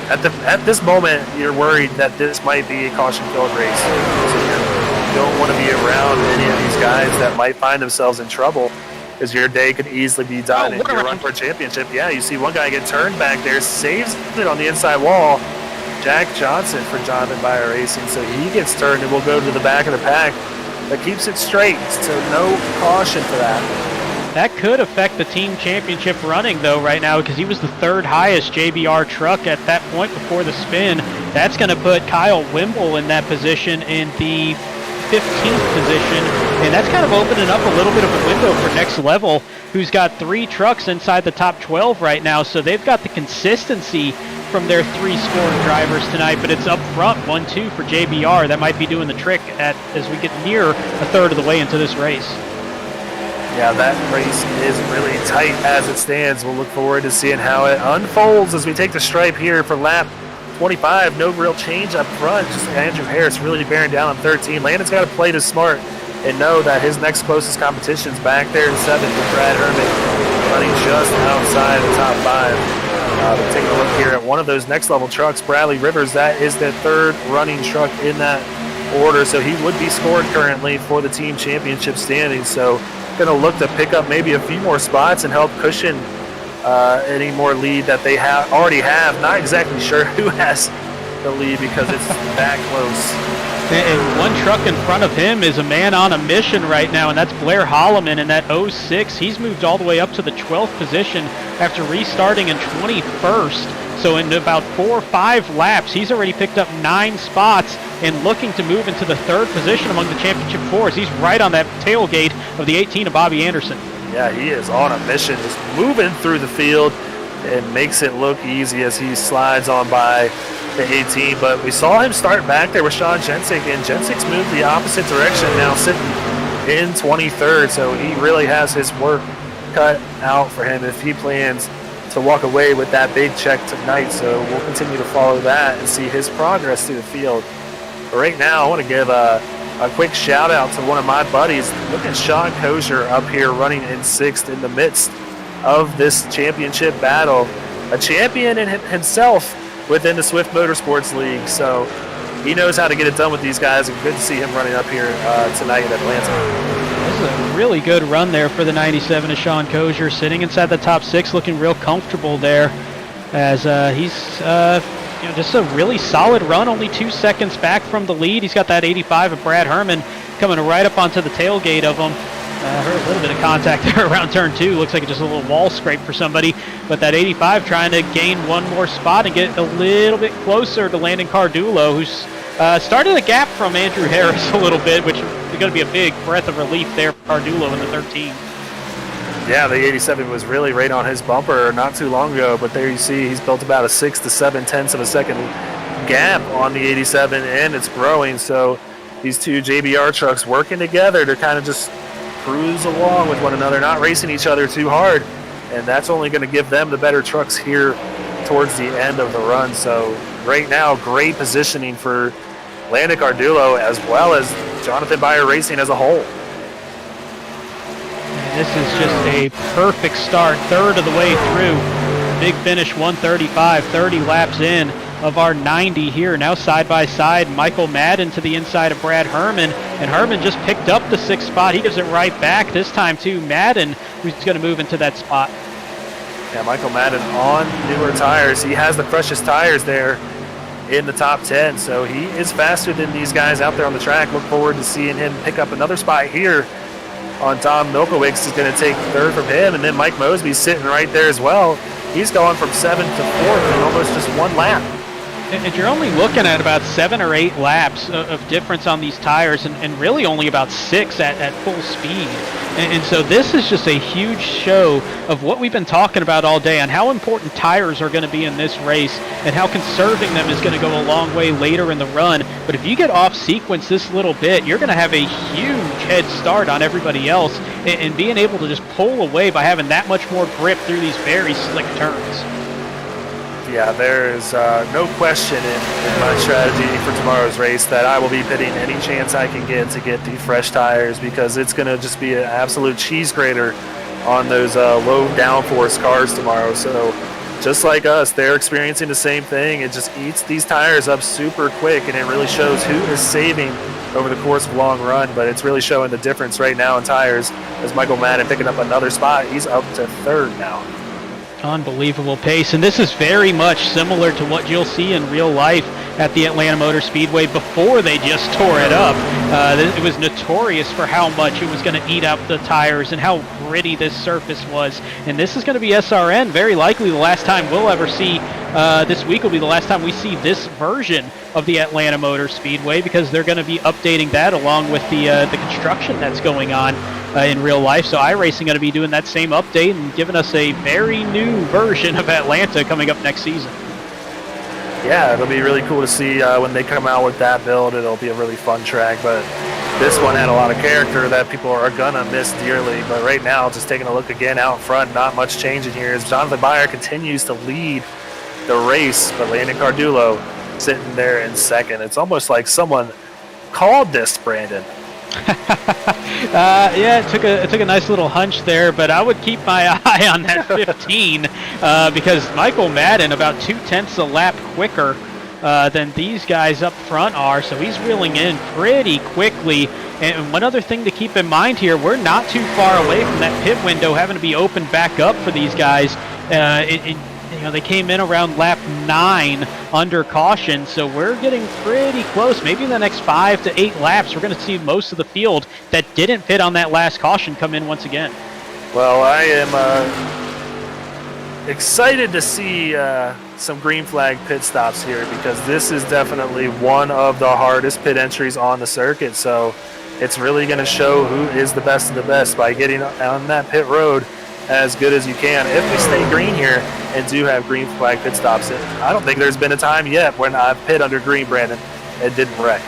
at this moment, you're worried that this might be a caution-filled race. So you don't want to be around any of these guys that might find themselves in trouble because your day could easily be done and you're run for a championship. Yeah, you see one guy get turned back there, saves it on the inside wall. Jack Johnson for Jonathan Byer Racing, so he gets turned and will go to the back of the pack. That keeps it straight, so no caution for that. That could affect the team championship running, though, right now, because he was the 3rd highest JBR truck at that point before the spin. That's going to put Kyle Wimble in that position in the 15th position, and that's kind of opening up a little bit of a window for Next Level, who's got 3 trucks inside the top 12 right now, so they've got the consistency from their 3 scoring drivers tonight, but it's up front 1-2 for JBR. That might be doing the trick as we get near a third of the way into this race. Yeah, that race is really tight as it stands. We'll look forward to seeing how it unfolds as we take the stripe here for lap 25. No real change up front, just Andrew Harris really bearing down on 13. Landon's got to play this smart and know that his next closest competition's back there in 7th with Brad Herman running just outside the top 5. We're taking a look here at one of those Next Level trucks, Bradley Rivers. That is the 3rd running truck in that order, so he would be scored currently for the team championship standings. So going to look to pick up maybe a few more spots and help cushion any more lead that they already have. Not exactly sure who has the lead because it's that close. And one truck in front of him is a man on a mission right now, and that's Blair Holloman in that 06. He's moved all the way up to the 12th position after restarting in 21st. So in about 4 or 5 laps, he's already picked up 9 spots and looking to move into the 3rd position among the championship 4s. He's right on that tailgate of the 18 of Bobby Anderson. Yeah, he is on a mission, just moving through the field and makes it look easy as he slides on by the 18, but we saw him start back there with Sean Jensick, and Jensick's moved the opposite direction now, sitting in 23rd, so he really has his work cut out for him if he plans to walk away with that big check tonight. So we'll continue to follow that and see his progress through the field. But right now, I want to give a quick shout out to one of my buddies. Look at Sean Kosher up here running in 6th in the midst of this championship battle, a champion in himself within the Swift Motorsports League, so he knows how to get it done with these guys, and good to see him running up here tonight in Atlanta. This is a really good run there for the 97 of Sean Kosher, sitting inside the top 6, looking real comfortable there as he's just a really solid run, only 2 seconds back from the lead. He's got that 85 of Brad Herman coming right up onto the tailgate of him. Heard a little bit of contact there around turn 2. Looks like it's just a little wall scrape for somebody. But that 85 trying to gain one more spot and get a little bit closer to Landon Cardulo, who's started a gap from Andrew Harris a little bit, which is going to be a big breath of relief there for Cardulo in the 13. Yeah, the 87 was really right on his bumper not too long ago, but there you see he's built about a 6 to 7 tenths of a second gap on the 87, and it's growing. So these two JBR trucks working together to kind of just cruise along with one another, not racing each other too hard, and that's only going to give them the better trucks here towards the end of the run. So right now, great positioning for Landon Cardulo as well as Jonathan Byer Racing as a whole. And this is just a perfect start, third of the way through. Big finish, 135, 30 laps in of our 90 here. Now side by side, Michael Madden to the inside of Brad Herman, and Herman just picked up the 6th spot. He gives it right back this time to Madden, who's going to move into that spot. Yeah, Michael Madden on newer tires. He has the freshest tires there in the top 10, so he is faster than these guys out there on the track. Look forward to seeing him pick up another spot here on Tom Milkowicz. Is going to take third from him, and then Mike Mosby's sitting right there as well. He's going from 7th to 4th in almost just one lap. And you're only looking at about 7 or 8 laps of difference on these tires, and really only about 6 at full speed. And so this is just a huge show of what we've been talking about all day on how important tires are going to be in this race and how conserving them is going to go a long way later in the run. But if you get off sequence this little bit, you're going to have a huge head start on everybody else, and being able to just pull away by having that much more grip through these very slick turns. Yeah, there is no question in my strategy for tomorrow's race that I will be pitting any chance I can get to get the fresh tires, because it's going to just be an absolute cheese grater on those low downforce cars tomorrow. So just like us, they're experiencing the same thing. It just eats these tires up super quick, and it really shows who is saving over the course of a long run. But it's really showing the difference right now in tires as Michael Madden picking up another spot. He's up to 3rd now. Unbelievable pace, and this is very much similar to what you'll see in real life at the Atlanta Motor Speedway before they just tore it up. It was notorious for how much it was going to eat up the tires and how gritty this surface was. And this is going to be SRN, very likely the last time we'll ever see. This week will be the last time we see this version of the Atlanta Motor Speedway, because they're going to be updating that along with the construction that's going on in real life. So iRacing going to be doing that same update and giving us a very new version of Atlanta coming up next season. Yeah, it'll be really cool to see when they come out with that build. It'll be a really fun track, but this one had a lot of character that people are gonna miss dearly. But right now, just taking a look again out front, not much changing here as Jonathan Byer continues to lead the race, but Landon Cardulo sitting there in 2nd. It's almost like someone called this, Brandon. Yeah, it took a nice little hunch there, but I would keep my eye on that 15 because Michael Madden about 0.2 a lap quicker than these guys up front are, so he's reeling in pretty quickly. And one other thing to keep in mind here, we're not too far away from that pit window having to be opened back up for these guys. They came in around lap 9 under caution, so we're getting pretty close. Maybe in the next 5 to 8 laps, we're going to see most of the field that didn't fit on that last caution come in once again. Well, I am excited to see some green flag pit stops here, because this is definitely one of the hardest pit entries on the circuit. So it's really going to show who is the best of the best by getting on that pit road as good as you can. If we stay green here and do have green flag pit stops, I don't think there's been a time yet when I've pit under green, Brandon, and didn't wreck.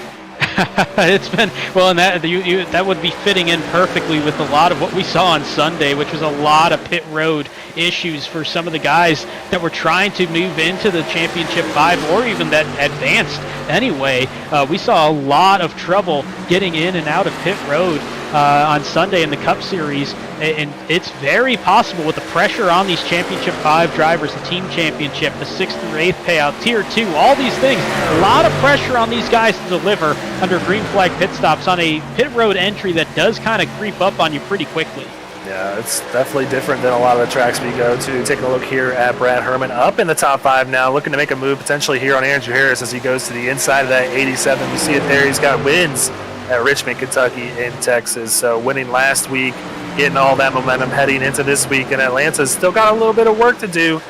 It's been, well, and that would be fitting in perfectly with a lot of what we saw on Sunday, which was a lot of pit road issues for some of the guys that were trying to move into the Championship 5 or even that advanced anyway. We saw a lot of trouble getting in and out of pit road on Sunday in the Cup Series, and it's very possible with the pressure on these Championship 5 drivers, the Team Championship, the 6th through 8th payout, Tier 2, all these things, a lot of pressure on these guys to deliver under green flag pit stops on a pit road entry that does kind of creep up on you pretty quickly. Yeah, it's definitely different than a lot of the tracks we go to. Taking a look here at Brad Herman, up in the top 5 now, looking to make a move potentially here on Andrew Harris as he goes to the inside of that 87. You see it there, he's got wins at Richmond, Kentucky, in Texas. So winning last week, getting all that momentum heading into this week. And Atlanta's still got a little bit of work to do,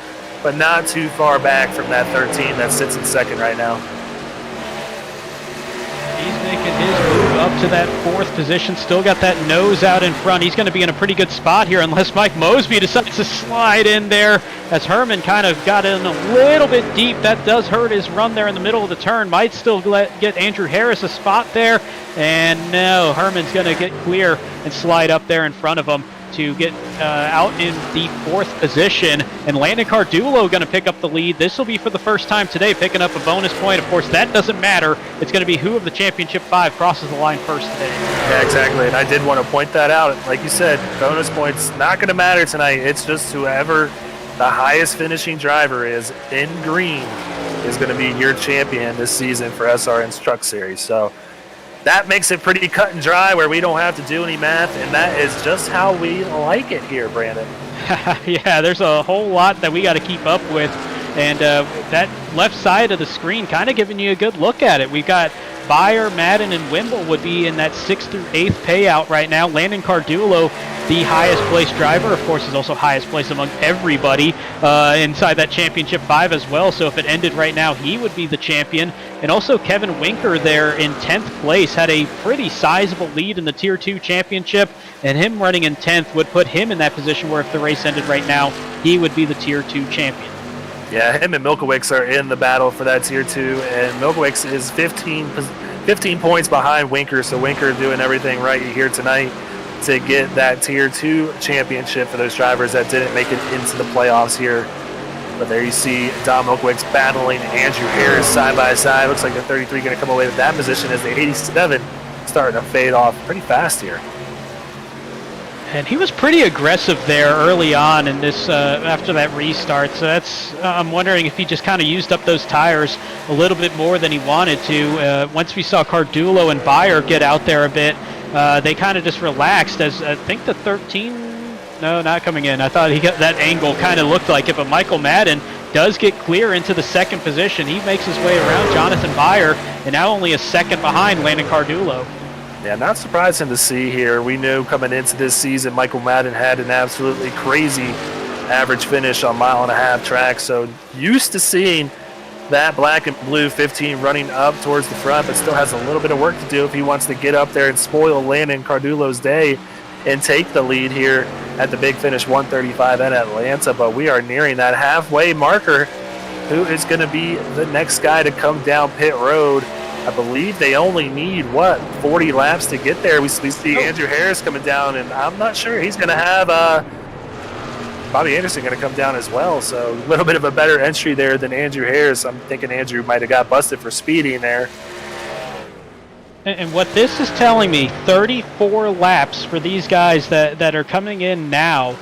but not too far back from that 13 that sits in 2nd right now. He's making his move up to that 4th position. Still got that nose out in front. He's going to be in a pretty good spot here unless Mike Mosby decides to slide in there as Herman kind of got in a little bit deep. That does hurt his run there in the middle of the turn. Might still get Andrew Harris a spot there. And no, Herman's going to get clear and slide up there in front of him. to get out in the 4th position. And Landon Cardulo going to pick up the lead. This will be for the first time today, picking up a bonus point. Of course, that doesn't matter. It's going to be who of the Championship 5 crosses the line first today. Yeah, exactly. And I did want to point that out. Like you said, bonus points not going to matter tonight. It's just whoever the highest finishing driver is in green is going to be your champion this season for SRN's Truck Series. So that makes it pretty cut and dry where we don't have to do any math, and that is just how we like it here, Brandon. Yeah, there's a whole lot that we got to keep up with, and that left side of the screen kind of giving you a good look at it. We've got Beyer, Madden, and Wimble would be in that 6th through 8th payout right now. Landon Cardulo, the highest placed driver, of course, is also highest placed among everybody inside that Championship 5 as well. So if it ended right now, he would be the champion. And also Kevin Winker there in 10th place had a pretty sizable lead in the Tier 2 Championship, and him running in 10th would put him in that position where if the race ended right now, he would be the Tier 2 champion. Yeah, him and Milkowicz are in the battle for that Tier 2, and Milkowicz is 15 points behind Winker, so Winker doing everything right here tonight to get that Tier 2 championship for those drivers that didn't make it into the playoffs here. But there you see Dom Milkowicz battling Andrew Harris side by side. Looks like the 33 going to come away with that position as the 87 starting to fade off pretty fast here. And he was pretty aggressive there early on in this after that restart. So that's I'm wondering if he just kind of used up those tires a little bit more than he wanted to. Once we saw Cardulo and Beyer get out there a bit, they kind of just relaxed. As I think the 13, no, not coming in. I thought he got that angle kind of looked like it, but Michael Madden does get clear into the 2nd position. He makes his way around Jonathan Beyer, and now only a second behind Landon Cardulo. Yeah, not surprising to see here. We knew coming into this season, Michael Madden had an absolutely crazy average finish on 1.5-mile track. So used to seeing that black and blue 15 running up towards the front, but still has a little bit of work to do if he wants to get up there and spoil Landon Cardulo's day and take the lead here at the big finish 135 in Atlanta. But we are nearing that halfway marker. Who is going to be the next guy to come down pit road? I believe they only need, 40 laps to get there. We see Andrew Harris coming down, and I'm not sure he's going to have Bobby Anderson going to come down as well. So a little bit of a better entry there than Andrew Harris. I'm thinking Andrew might have got busted for speeding there. And what this is telling me, 34 laps for these guys that are coming in now.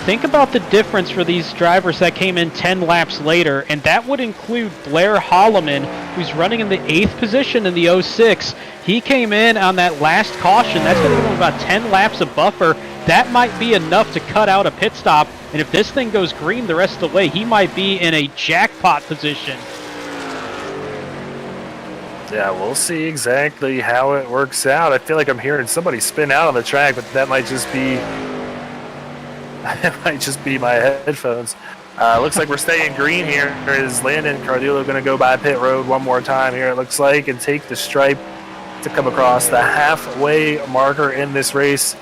Think about the difference for these drivers that came in 10 laps later, and that would include Blair Holloman, who's running in the 8th position in the 06. He came in on that last caution. That's going to give him about 10 laps of buffer. That might be enough to cut out a pit stop, and if this thing goes green the rest of the way, he might be in a jackpot position. Yeah, we'll see exactly how it works out. I feel like I'm hearing somebody spin out on the track, but that might just be my headphones. Looks like we're staying green here. Is Landon Cardulo going to go by pit road one more time here, it looks like, and take the stripe to come across the halfway marker in this race.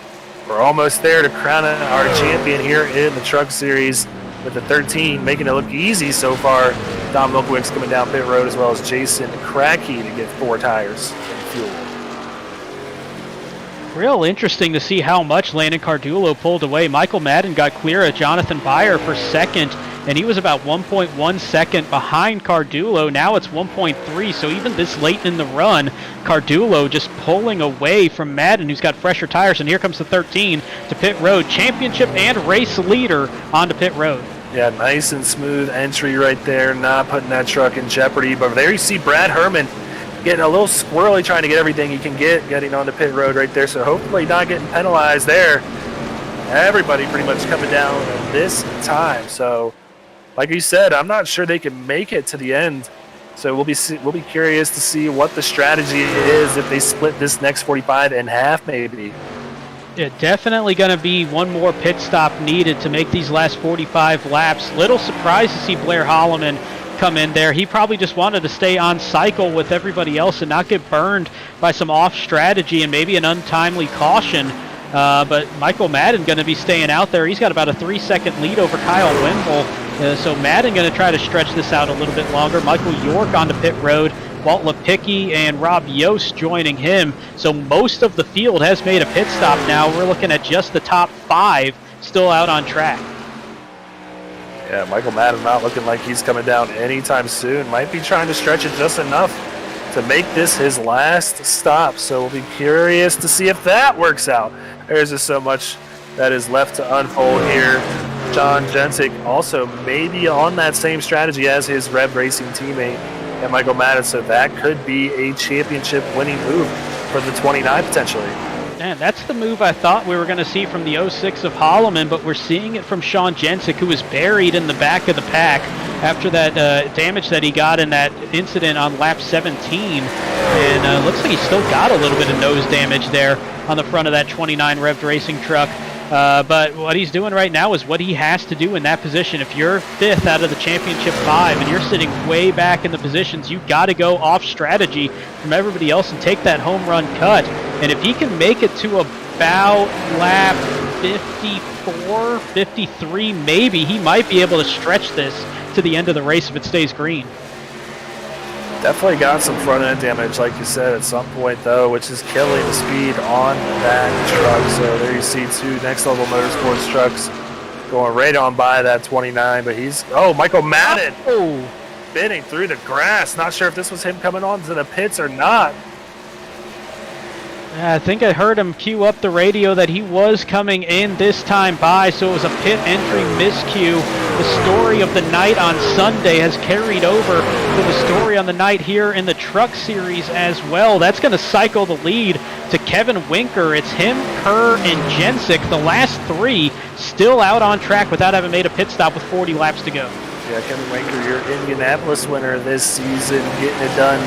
We're almost there to crown our champion here in the Truck Series with the 13, making it look easy so far. Dom Milkowicz coming down pit road, as well as Jason Crackey to get 4 tires in fuel. Real interesting to see how much Landon Cardulo pulled away. Michael Madden got clear of Jonathan Beyer for 2nd, and he was about 1.1 second behind Cardulo. Now it's 1.3, so even this late in the run, Cardulo just pulling away from Madden, who's got fresher tires. And here comes the 13 to pit road. Championship and race leader onto pit road. Yeah, nice and smooth entry right there, not putting that truck in jeopardy. But there you see Brad Herman getting a little squirrely, trying to get everything he can get, getting onto pit road right there. So hopefully not getting penalized there. Everybody pretty much coming down this time. So like you said, I'm not sure they can make it to the end. So we'll be curious to see what the strategy is if they split this next 45 in half maybe. Yeah, definitely going to be one more pit stop needed to make these last 45 laps. Little surprised to see Blair Holloman come in there. He probably just wanted to stay on cycle with everybody else and not get burned by some off strategy and maybe an untimely caution. But Michael Madden going to be staying out there. He's got about a 3-second lead over Kyle Wimble. So Madden going to try to stretch this out a little bit longer. Michael York onto pit road. Walt Lipicki and Rob Yost joining him. So most of the field has made a pit stop now. We're looking at just the top 5 still out on track. Yeah, Michael Madden not looking like he's coming down anytime soon. Might be trying to stretch it just enough to make this his last stop. So we'll be curious to see if that works out. There's just so much that is left to unfold here. John Jensic also maybe on that same strategy as his Rev Racing teammate and Michael Madden. So that could be a championship winning move for the 29 potentially. Man, that's the move I thought we were going to see from the 06 of Holloman, but we're seeing it from Sean Jensic, who was buried in the back of the pack after that damage that he got in that incident on lap 17. And looks like he's still got a little bit of nose damage there on the front of that 29 Revved Racing truck. But what he's doing right now is what he has to do in that position. If you're 5th out of the championship 5 and you're sitting way back in the positions, you've got to go off strategy from everybody else and take that home run cut. And if he can make it to about lap 54, 53, maybe, he might be able to stretch this to the end of the race if it stays green. Definitely got some front end damage, like you said, at some point though, which is killing the speed on that truck. So there you see 2 Next Level Motorsports trucks going right on by that 29. But he's Michael Madden spinning through the grass. Not sure if this was him coming on to the pits or not. I think I heard him cue up the radio that he was coming in this time by, so it was a pit entry miscue. The story of the night on Sunday has carried over to the story on the night here in the Truck Series as well. That's going to cycle the lead to Kevin Winker. It's him, Kerr, and Jensic, the last 3, still out on track without having made a pit stop with 40 laps to go. Yeah, Kevin Winker, your Indianapolis winner this season, getting it done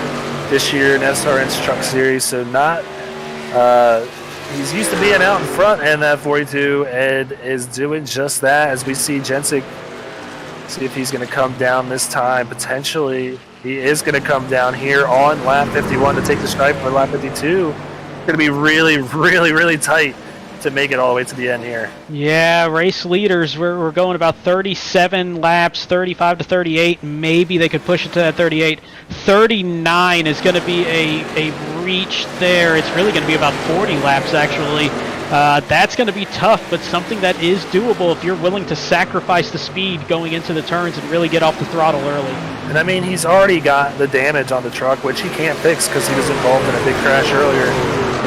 this year in SRN's Truck Series, so not... he's used to being out in front in that 42 and is doing just that as we see Jensic see if he's going to come down this time. Potentially, he is going to come down here on lap 51 to take the stripe for lap 52. Going to be really, really, really tight to make it all the way to the end here. Yeah, race leaders, we're going about 37 laps, 35 to 38. Maybe they could push it to that 38. 39 is going to be a reach there. It's really going to be about 40 laps, actually. That's going to be tough, but something that is doable if you're willing to sacrifice the speed going into the turns and really get off the throttle early. And I mean, he's already got the damage on the truck, which he can't fix because he was involved in a big crash earlier,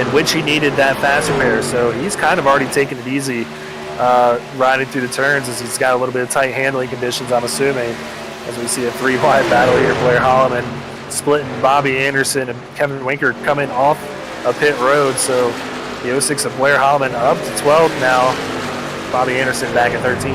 in which he needed that fast repair. So he's kind of already taken it easy riding through the turns as he's got a little bit of tight handling conditions, I'm assuming, as we see a 3-wide battle here. Blair Holloman splitting Bobby Anderson and Kevin Winker coming off a pit road. So the 06 of Blair Holloman up to 12 now. Bobby Anderson back at 13.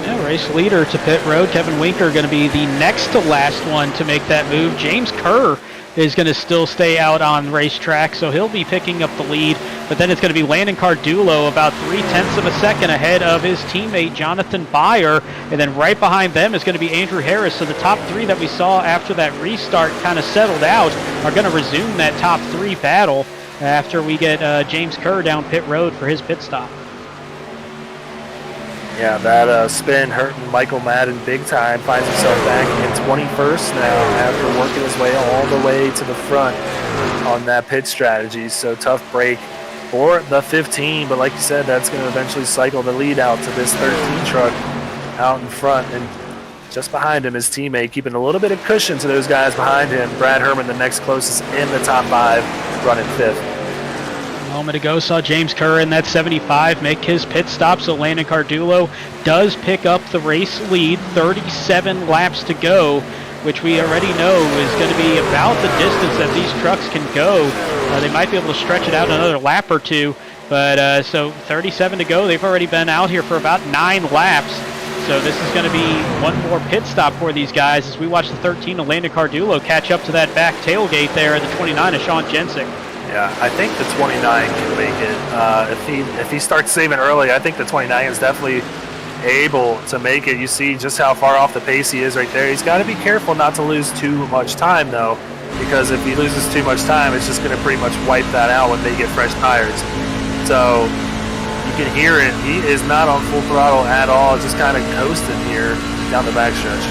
Yeah, race leader to pit road. Kevin Winker going to be the next to last one to make that move. James Kerr is going to still stay out on racetrack, so he'll be picking up the lead. But then it's going to be Landon Cardulo about 0.3 of a second ahead of his teammate Jonathan Byer, and then right behind them is going to be Andrew Harris. So the top 3 that we saw after that restart kind of settled out are going to resume that top 3 battle after we get James Kerr down pit road for his pit stop. Yeah, that spin hurting Michael Madden big time. Finds himself back in 21st now after working his way all the way to the front on that pit strategy. So tough break for the 15, but like you said, that's going to eventually cycle the lead out to this 13 truck out in front. And just behind him, his teammate, keeping a little bit of cushion to those guys behind him. Brad Herman, the next closest in the top 5, running 5th. A moment ago, saw James Kerr in that 75 make his pit stop, so Landon Cardulo does pick up the race lead. 37 laps to go, which we already know is going to be about the distance that these trucks can go. They might be able to stretch it out another lap or 2, but so 37 to go. They've already been out here for about 9 laps. So this is going to be one more pit stop for these guys as we watch the 13 of Landon Cardulo catch up to that back tailgate there at the 29 of Sean Jensic. Yeah, I think the 29 can make it. If he starts saving early, I think the 29 is definitely able to make it. You see just how far off the pace he is right there. He's got to be careful not to lose too much time, though, because if he loses too much time, it's just going to pretty much wipe that out when they get fresh tires. So you can hear it. He is not on full throttle at all, just kind of coasting here down the backstretch.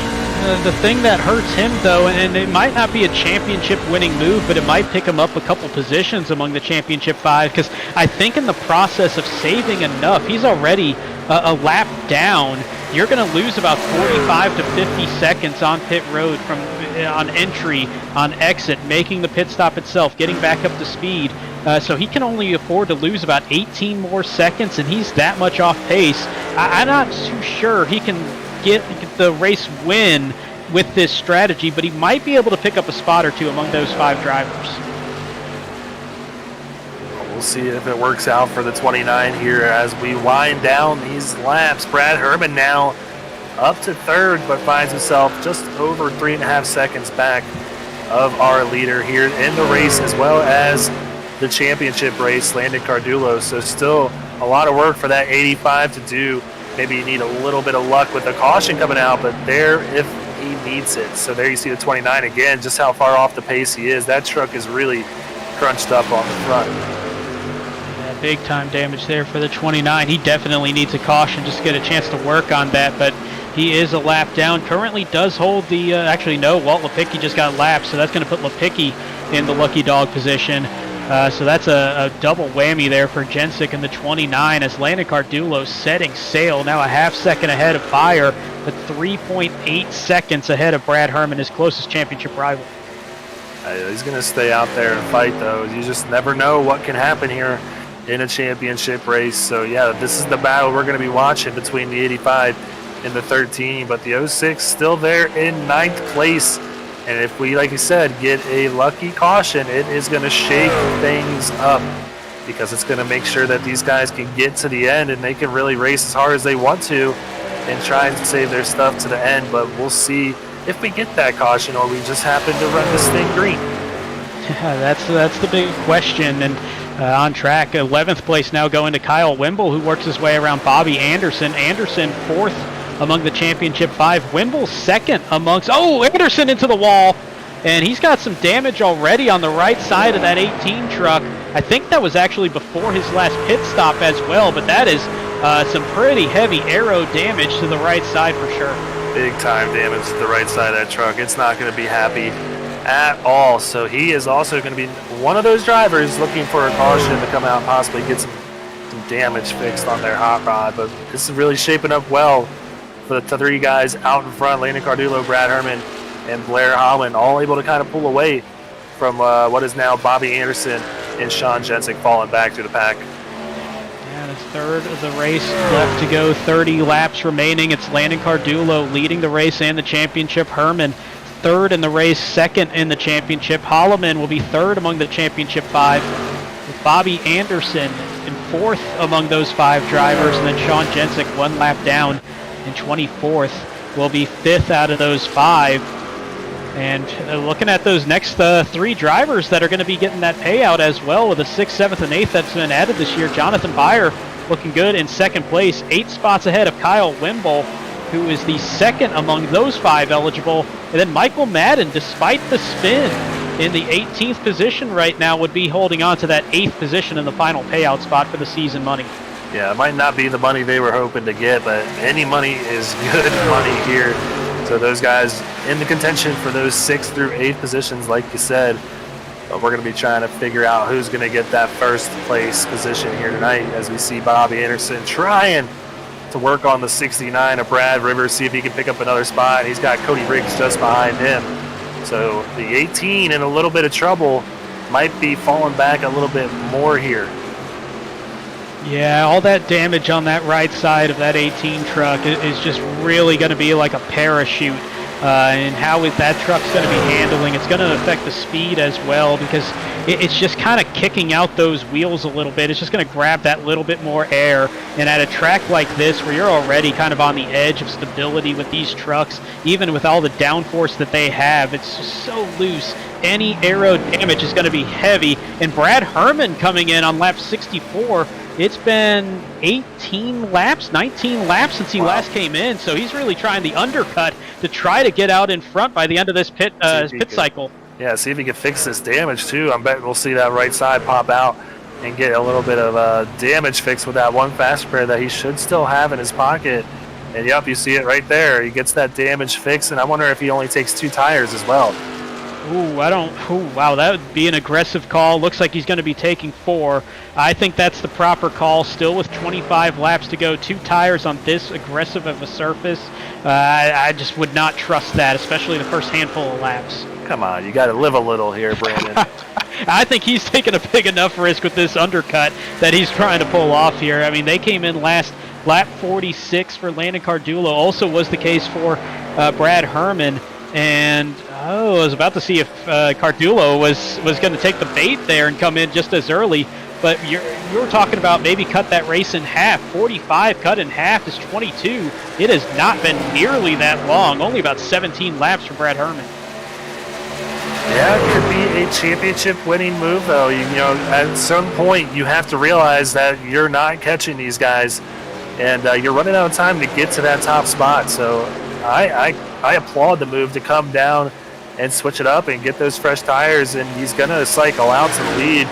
The thing that hurts him, though, and it might not be a championship-winning move, but it might pick him up a couple positions among the championship 5, because I think in the process of saving enough, he's already a lap down. You're going to lose about 45 to 50 seconds on pit road from on entry, on exit, making the pit stop itself, getting back up to speed. So he can only afford to lose about 18 more seconds, and he's that much off pace. I'm not too sure he can get the race win with this strategy, but he might be able to pick up a spot or two among those 5 drivers. We'll see if it works out for the 29 here as we wind down these laps. Brad Herman now up to 3rd, but finds himself just over 3.5 seconds back of our leader here in the race, as well as the championship race, Landon Cardulo. So still a lot of work for that 85 to do. Maybe you need a little bit of luck with the caution coming out, but there if he needs it. So there you see the 29 again, just how far off the pace he is. That truck is really crunched up on the front. Yeah, big time damage there for the 29. He definitely needs a caution just to get a chance to work on that, but he is a lap down. Currently does hold the, actually no, Walt Lipicki just got lapped, so that's going to put Lipicki in the lucky dog position. So that's a double whammy there for Jensic in the 29 as Landon Cardulo setting sail, now a half second ahead of Fire, but 3.8 seconds ahead of Brad Herman, his closest championship rival. He's going to stay out there and fight, though. You just never know what can happen here in a championship race. So, yeah, this is the battle we're going to be watching between the 85 and the 13. But the 06 still there in 9th place. And if we, like you said, get a lucky caution, it is going to shake things up because it's going to make sure that these guys can get to the end and they can really race as hard as they want to and try and save their stuff to the end. But we'll see if we get that caution or we just happen to run this thing green. Yeah, that's the big question. And on track, 11th place now going to Kyle Wimble, who works his way around Bobby Anderson. Anderson 4th among the championship 5. Wimble 2nd amongst, Anderson into the wall. And he's got some damage already on the right side of that 18 truck. I think that was actually before his last pit stop as well, but that is some pretty heavy aero damage to the right side for sure. Big time damage to the right side of that truck. It's not going to be happy at all. So he is also going to be one of those drivers looking for a caution to come out and possibly get some damage fixed on their hot rod. But this is really shaping up well for the 3 guys out in front, Landon Cardulo, Brad Herman, and Blair Holland, all able to kind of pull away from what is now Bobby Anderson and Sean Jensic falling back to the pack. And it's 3rd of the race left to go, 30 laps remaining. It's Landon Cardulo leading the race and the championship. Herman 3rd in the race, 2nd in the championship. Holloman will be 3rd among the championship 5, with Bobby Anderson in 4th among those 5 drivers, and then Sean Jensic 1 lap down in 24th, will be 5th out of those 5. And looking at those next 3 drivers that are going to be getting that payout as well, with a 6th, 7th, and 8th that's been added this year. Jonathan Byer looking good in 2nd place, 8 spots ahead of Kyle Wimble, who is the 2nd among those 5 eligible. And then Michael Madden, despite the spin, in the 18th position right now, would be holding on to that 8th position in the final payout spot for the season money. Yeah, it might not be the money they were hoping to get, but any money is good money here. So those guys in the contention for those 6th through 8th positions, like you said. But we're going to be trying to figure out who's going to get that 1st place position here tonight as we see Bobby Anderson trying to work on the 69 of Brad Rivers, see if he can pick up another spot. He's got Cody Riggs just behind him. So the 18 in a little bit of trouble, might be falling back a little bit more here. Yeah, all that damage on that right side of that 18 truck is just really going to be like a parachute. And how that truck's going to be handling, it's going to affect the speed as well, because it's just kind of kicking out those wheels a little bit. It's just going to grab that little bit more air. And at a track like this, where you're already kind of on the edge of stability with these trucks, even with all the downforce that they have, it's just so loose. Any aero damage is going to be heavy. And Brad Herman coming in on lap 64, it's been 18 laps, 19 laps since he last came in, so he's really trying the undercut to try to get out in front by the end of this pit cycle. Yeah, see if he can fix this damage too. I bet we'll see that right side pop out and get a little bit of damage fixed with that one fast spare that he should still have in his pocket. And yep, you see it right there. He gets that damage fixed, and I wonder if he only takes 2 tires as well. Ooh, wow, that would be an aggressive call. Looks like he's going to be taking 4. I think that's the proper call. Still with 25 laps to go, 2 tires on this aggressive of a surface. I just would not trust that, especially the first handful of laps. Come on, you got to live a little here, Brandon. I think he's taking a big enough risk with this undercut that he's trying to pull off here. I mean, they came in last. Lap 46 for Landon Cardulo also was the case for Brad Herman. And I was about to see if Cardulo was going to take the bait there and come in just as early. But you were talking about maybe cut that race in half. 45 cut in half is 22. It has not been nearly that long. Only about 17 laps for Brad Herman. Yeah, it could be a championship-winning move, though. You know, at some point, you have to realize that you're not catching these guys. And you're running out of time to get to that top spot. So I applaud the move to come down and switch it up and get those fresh tires. And he's going to cycle out to the lead.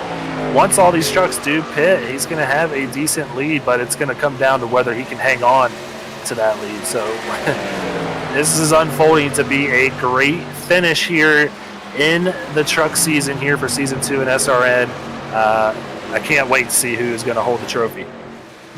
Once all these trucks do pit, he's going to have a decent lead, but it's going to come down to whether he can hang on to that lead. So this is unfolding to be a great finish here in the truck season here for Season 2 in SRN. I can't wait to see who's going to hold the trophy.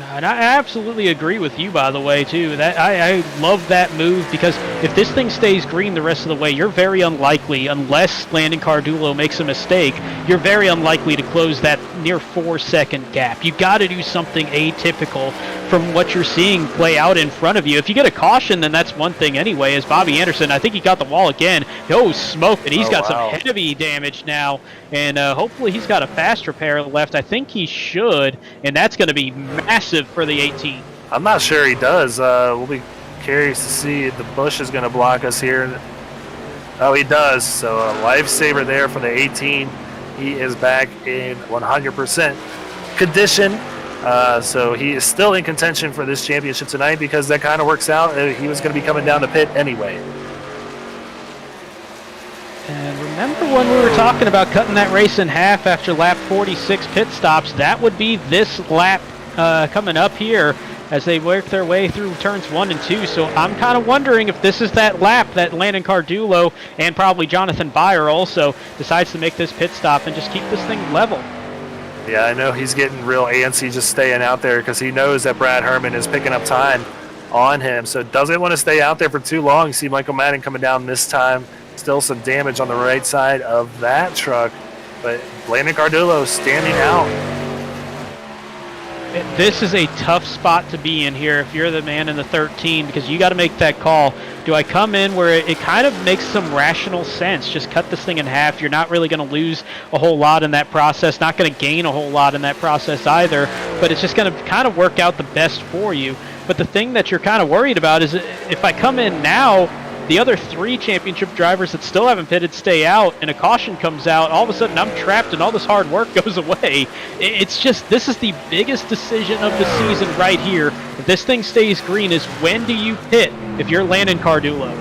And I absolutely agree with you, by the way, too. That I love that move because if this thing stays green the rest of the way, you're very unlikely, unless Landon Cardulo makes a mistake, you're very unlikely to close that near 4-second gap. You got to do something atypical from what you're seeing play out in front of you. If you get a caution, then that's one thing anyway. As Bobby Anderson, I think he got the wall again. Oh, smoke! And he's got some heavy damage now. And hopefully he's got a fast repair left. I think he should, and that's going to be massive for the 18. I'm not sure he does. We'll be curious to see if the bush is going to block us here. Oh, he does. So a lifesaver there for the 18. He is back in 100% condition. So he is still in contention for this championship tonight because that kind of works out. He was going to be coming down the pit anyway. And remember when we were talking about cutting that race in half after lap 46 pit stops? That would be this lap coming up here as they work their way through turns 1 and 2. So I'm kind of wondering if this is that lap that Landon Cardulo and probably Jonathan Byer also decides to make this pit stop and just keep this thing level. Yeah, I know he's getting real antsy just staying out there because he knows that Brad Herman is picking up time on him. So doesn't want to stay out there for too long. You see Michael Madden coming down this time. Still some damage on the right side of that truck, but Landon Cardulo standing out. This is a tough spot to be in here if you're the man in the 13 because you got to make that call. Do I come in where it kind of makes some rational sense? Just cut this thing in half. You're not really going to lose a whole lot in that process, not going to gain a whole lot in that process either, but it's just going to kind of work out the best for you. But the thing that you're kind of worried about is if I come in now, the other 3 championship drivers that still haven't pitted stay out, and a caution comes out, all of a sudden I'm trapped and all this hard work goes away. It's just, this is the biggest decision of the season right here. If this thing stays green is when do you pit if you're Landon Cardulo?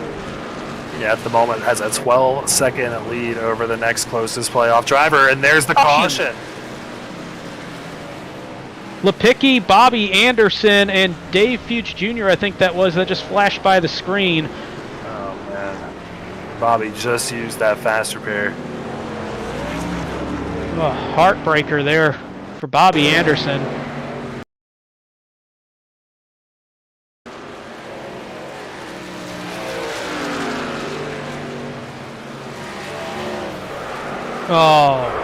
Yeah, at the moment has a 12-second lead over the next closest playoff driver, and there's the caution. Lipicki, Bobby Anderson, and Dave Fuchs Jr., I think that just flashed by the screen. Bobby just used that fast repair. Oh, heartbreaker there for Bobby Anderson. Oh.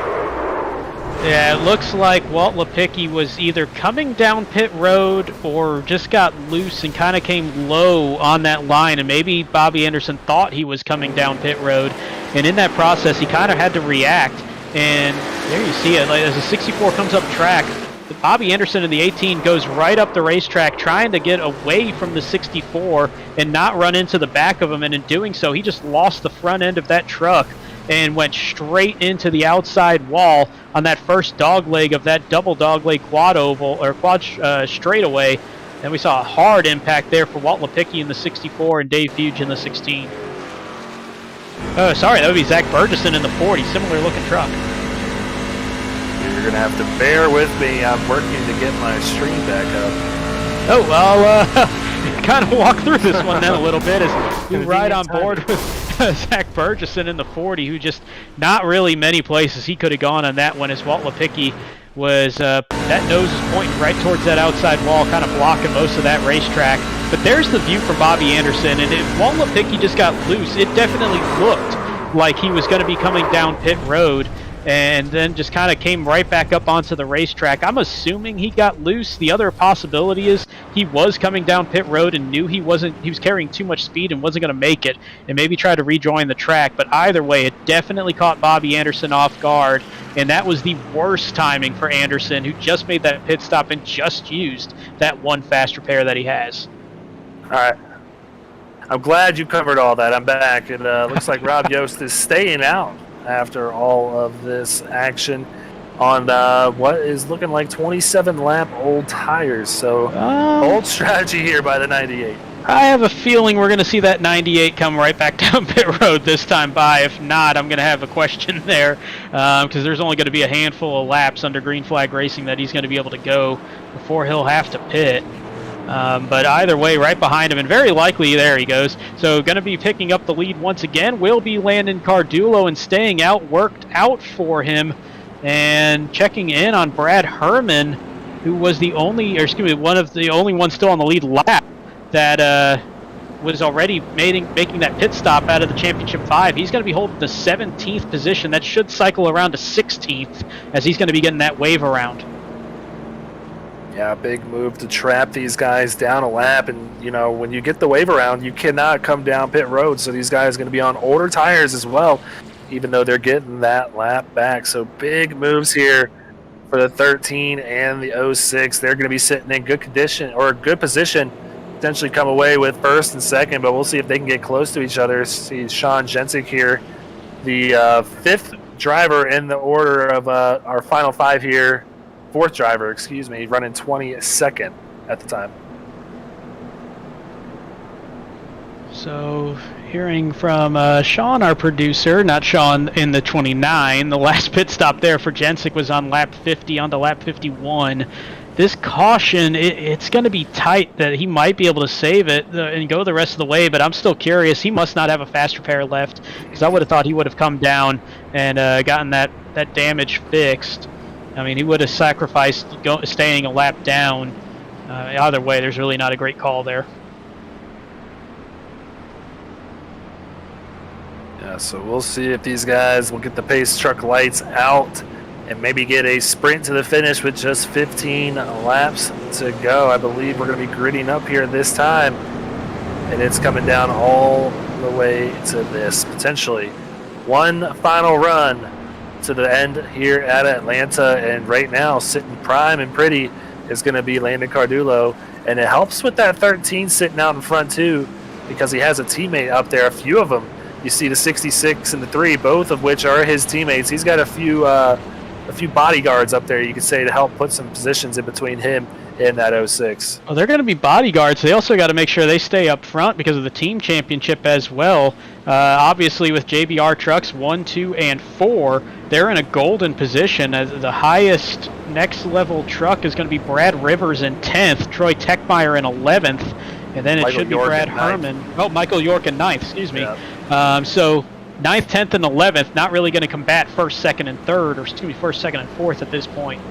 Yeah, it looks like Walt Lipicki was either coming down pit road or just got loose and kind of came low on that line, and maybe Bobby Anderson thought he was coming down pit road, and in that process he kind of had to react, and there you see it, like, as the 64 comes up track, Bobby Anderson in the 18 goes right up the racetrack trying to get away from the 64 and not run into the back of him, and in doing so he just lost the front end of that truck and went straight into the outside wall on that first dogleg of that double dogleg quad oval or quad straightaway. And we saw a hard impact there for Walt Lipicki in the 64 and Dave Fuge in the 16. Oh, sorry, that would be Zach Burgess in the 40, similar looking truck. You're going to have to bear with me. I'm working to get my stream back up. Oh, well, kind of walk through this one then a little bit as we ride on board with Zach Burgesson in the 40, who just not really many places he could have gone on that one, as Walt Lipicki was, that nose is pointing right towards that outside wall, kind of blocking most of that racetrack. But there's the view from Bobby Anderson, and if Walt Lipicki just got loose, it definitely looked like he was going to be coming down pit road, and then just kind of came right back up onto the racetrack. I'm assuming he got loose. The other possibility is he was coming down pit road and knew he was carrying too much speed and wasn't going to make it, and maybe try to rejoin the track. But either way, it definitely caught Bobby Anderson off guard, and that was the worst timing for Anderson, who just made that pit stop and just used that one fast repair that he has. All right. I'm glad you covered all that. I'm back. It looks like Rob Yost is staying out after all of this action on what is looking like 27-lap old tires. So, old strategy here by the 98. I have a feeling we're going to see that 98 come right back down pit road this time by. If not, I'm going to have a question there, because there's only going to be a handful of laps under green flag racing that he's going to be able to go before he'll have to pit. But either way, right behind him, and very likely, there he goes. So going to be picking up the lead once again will be Landon Cardulo, and staying out, worked out for him, and checking in on Brad Herman, who was one of the only ones still on the lead lap that was already making that pit stop out of the Championship 5. He's going to be holding the 17th position. That should cycle around to 16th, as he's going to be getting that wave around. Yeah, big move to trap these guys down a lap, and when you get the wave around, you cannot come down pit road, so these guys are going to be on older tires as well, even though they're getting that lap back. So big moves here for the 13 and the 06. They're going to be sitting in good condition, or good position, potentially come away with first and second, but we'll see if they can get close to each other. See Sean Jensick here, the fifth driver in the order of our final five here. Fourth driver, running 22nd at the time. So, hearing from Sean, our producer, not Sean in the 29, the last pit stop there for Jensick was on lap 50 onto lap 51. This caution, it's going to be tight that he might be able to save it and go the rest of the way, but I'm still curious. He must not have a fast repair left, because I would have thought he would have come down and gotten that damage fixed. I mean, he would have sacrificed staying a lap down. Either way, there's really not a great call there. Yeah, so we'll see if these guys will get the pace truck lights out and maybe get a sprint to the finish with just 15 laps to go. I believe we're going to be gritting up here this time, and it's coming down all the way to this. Potentially one final run to the end here at Atlanta, and right now sitting prime and pretty is going to be Landon Cardulo, and it helps with that 13 sitting out in front too, because he has a teammate up there. A few of them, you see the 66 and the 3, both of which are his teammates. He's got a few bodyguards up there, you could say, to help put some positions in between him and that 06. Well, they're going to be bodyguards. They also got to make sure they stay up front because of the team championship as well. Obviously, with JBR trucks 1, 2, and 4, they're in a golden position. The highest next level truck is going to be Brad Rivers in 10th, Troy Techmeyer in 11th, and then it should be Brad Herman. Oh, Michael York in 9th, excuse me. Yeah. So 9th, 10th, and 11th, not really going to combat first, second, and third, or first, second, and fourth at this point.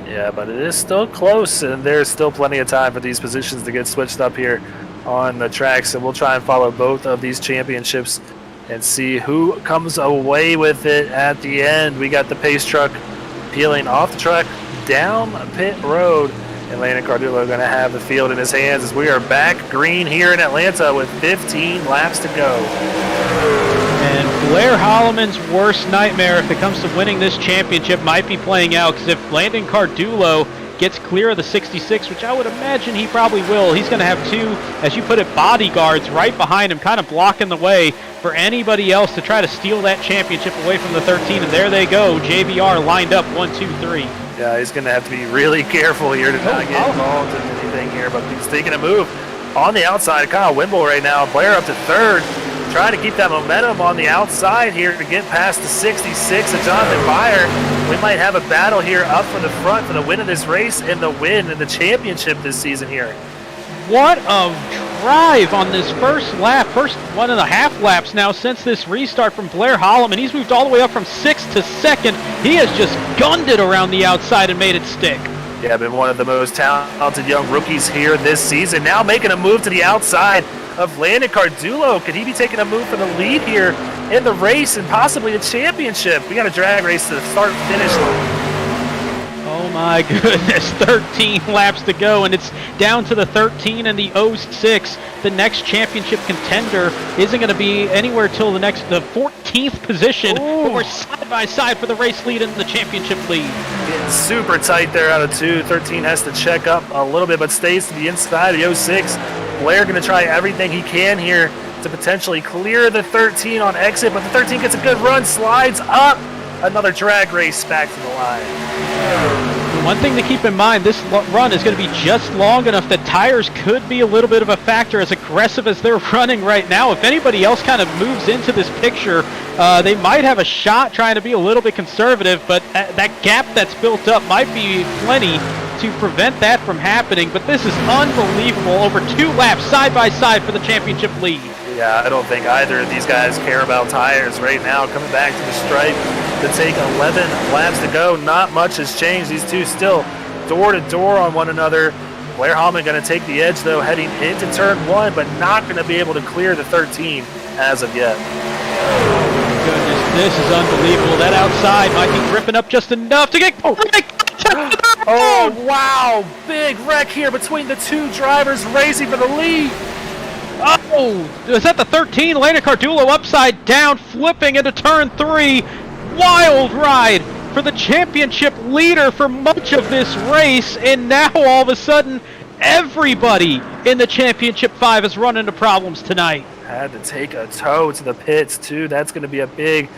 Yeah, but it is still close, and there's still plenty of time for these positions to get switched up here on the track. So we'll try and follow both of these championships and see who comes away with it at the end. We got the pace truck peeling off the truck down pit road, and Landon Cardulo going to have the field in his hands as we are back green here in Atlanta with 15 laps to go. And Blair Holloman's worst nightmare if it comes to winning this championship might be playing out, because if Landon Cardulo gets clear of the 66, which I would imagine he probably will, he's going to have two, as you put it, bodyguards right behind him, kind of blocking the way for anybody else to try to steal that championship away from the 13. And there they go, JBR lined up 1, 2, 3. Yeah, he's going to have to be really careful here to not get involved in anything here, but he's taking a move on the outside. Kyle Wimble right now, Blair up to third, trying to keep that momentum on the outside here to get past the 66 of Jonathan Byer. We might have a battle here up for the front for the win of this race and the win in the championship this season here. What a drive on this first 1.5 laps now since this restart from Blair Holloman. He's moved all the way up from 6th to 2nd. He has just gunned it around the outside and made it stick. Yeah, been one of the most talented young rookies here this season. Now making a move to the outside of Landon Cardulo. Could he be taking a move for the lead here in the race and possibly the championship? We got a drag race to the start-finish line. Oh my goodness, 13 laps to go, and it's down to the 13 and the 06. The next championship contender isn't going to be anywhere till the 14th position, but we're side by side for the race lead and the championship lead. Getting super tight there out of 2. 13 has to check up a little bit, but stays to the inside of the 06. Blair going to try everything he can here to potentially clear the 13 on exit, but the 13 gets a good run, slides up. Another drag race back to the line. The one thing to keep in mind, this run is going to be just long enough that tires could be a little bit of a factor, as aggressive as they're running right now. If anybody else kind of moves into this picture, they might have a shot trying to be a little bit conservative, but that gap that's built up might be plenty to prevent that from happening. But this is unbelievable. Over 2 laps side by side for the championship lead. Yeah, I don't think either of these guys care about tires right now. Coming back to the stripe to take 11 laps to go. Not much has changed. These two still door to door on one another. Blair Holman going to take the edge though, heading into turn 1, but not going to be able to clear the 13 as of yet. Oh, goodness, this is unbelievable. That outside might be gripping up just enough to get. Oh wow! Big wreck here between the two drivers racing for the lead. Oh, is that the 13? Landon Cardulo upside down, flipping into turn 3. Wild ride for the championship leader for much of this race, and now all of a sudden, everybody in the championship 5 is running into problems tonight. Had to take a tow to the pits too. That's going to be a big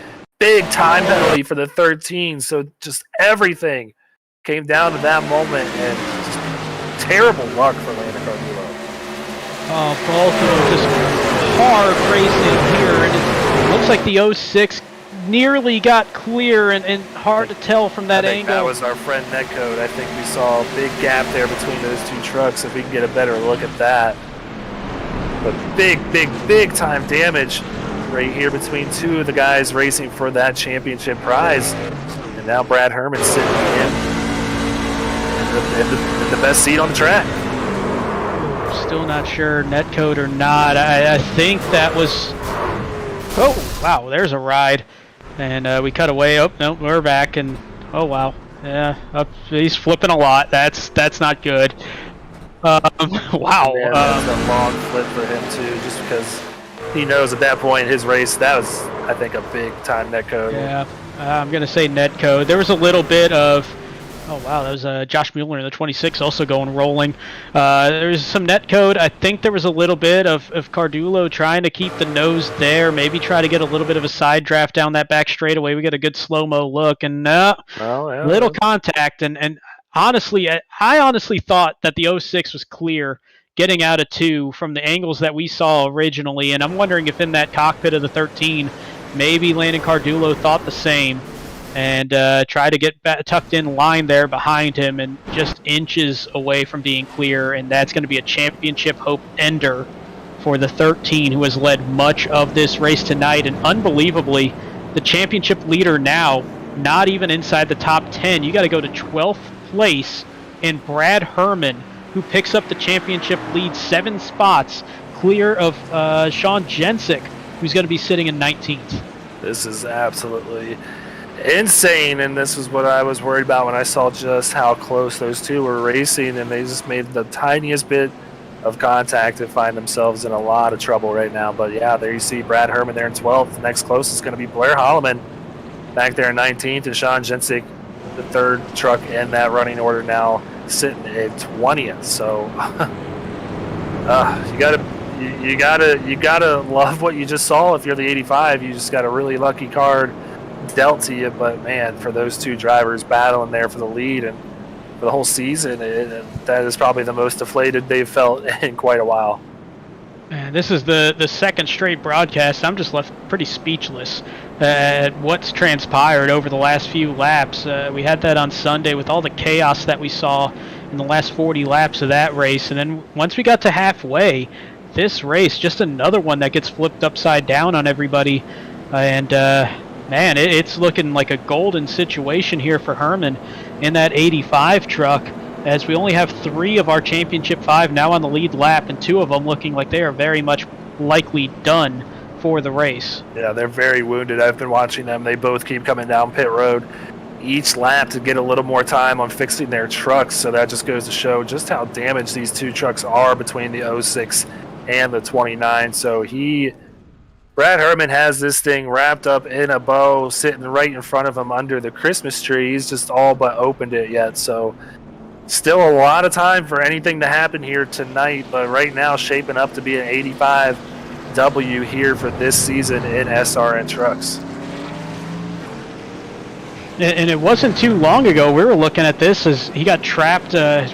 time penalty for the 13. So just everything came down to that moment, and just terrible luck for Landon Cardulo. Both of them just hard racing here, and it looks like the 06 nearly got clear, and hard to tell from that angle. That was our friend Netcode. I think we saw a big gap there between those two trucks. If we can get a better look at that. But big time damage right here between 2 of the guys racing for that championship prize. And now Brad Herman sitting in the best seat on the track. Still not sure netcode or not. I think that was. Oh wow, there's a ride, and we cut away. Oh no, we're back, and oh wow, yeah, he's flipping a lot. That's not good. Wow. Man, that's a long flip for him too, just because he knows at that point in his race that was, I think, a big time netcode. Yeah, I'm gonna say netcode. There was a little bit of. Oh wow, that was Josh Mueller in the 26 also going rolling. There's some netcode. I think there was a little bit of Cardulo trying to keep the nose there, maybe try to get a little bit of a side draft down that back straightaway. We get a good slow-mo look, and little contact. And honestly, I honestly thought that the 06 was clear getting out of 2 from the angles that we saw originally, and I'm wondering if in that cockpit of the 13, maybe Landon Cardulo thought the same. And try to get tucked in line there behind him, and just inches away from being clear, and that's going to be a championship hope ender for the 13, who has led much of this race tonight. And unbelievably, the championship leader now not even inside the top 10. You got to go to 12th place, and Brad Herman, who picks up the championship lead 7 spots clear of Sean Jensick, who's going to be sitting in 19th. This is absolutely insane, and this is what I was worried about when I saw just how close those two were racing, and they just made the tiniest bit of contact and find themselves in a lot of trouble right now. But yeah, there you see Brad Herman there in 12th. The next closest is going to be Blair Holloman back there in 19th, and Sean Jensick, the 3rd truck in that running order, now sitting at 20th. So you gotta love what you just saw. If you're the 85, you just got a really lucky card dealt to you. But man, for those two drivers battling there for the lead and for the whole season, that is probably the most deflated they've felt in quite a while. Man, this is the second straight broadcast. I'm just left pretty speechless at what's transpired over the last few laps. We had that on Sunday with all the chaos that we saw in the last 40 laps of that race, and then once we got to halfway, this race, just another one that gets flipped upside down on everybody. Man, it's looking like a golden situation here for Herman in that 85 truck, as we only have 3 of our championship 5 now on the lead lap, and 2 of them looking like they are very much likely done for the race. Yeah, they're very wounded. I've been watching them. They both keep coming down pit road each lap to get a little more time on fixing their trucks, so that just goes to show just how damaged these 2 trucks are between the 06 and the 29. So Brad Herman has this thing wrapped up in a bow sitting right in front of him under the Christmas tree. He's just all but opened it yet, so still a lot of time for anything to happen here tonight, but right now shaping up to be an 85 W here for this season in SRN trucks. And it wasn't too long ago we were looking at this as he got trapped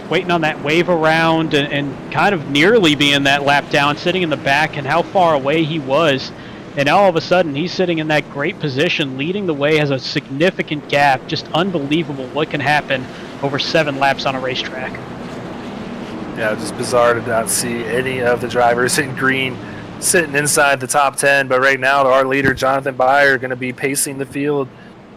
waiting on that wave around and kind of nearly being that lap down, sitting in the back, and how far away he was. And now all of a sudden he's sitting in that great position, leading the way, has a significant gap. Just unbelievable what can happen over 7 laps on a racetrack. Yeah, just bizarre to not see any of the drivers in green sitting inside the top 10. But right now our leader, Jonathan Byer, going to be pacing the field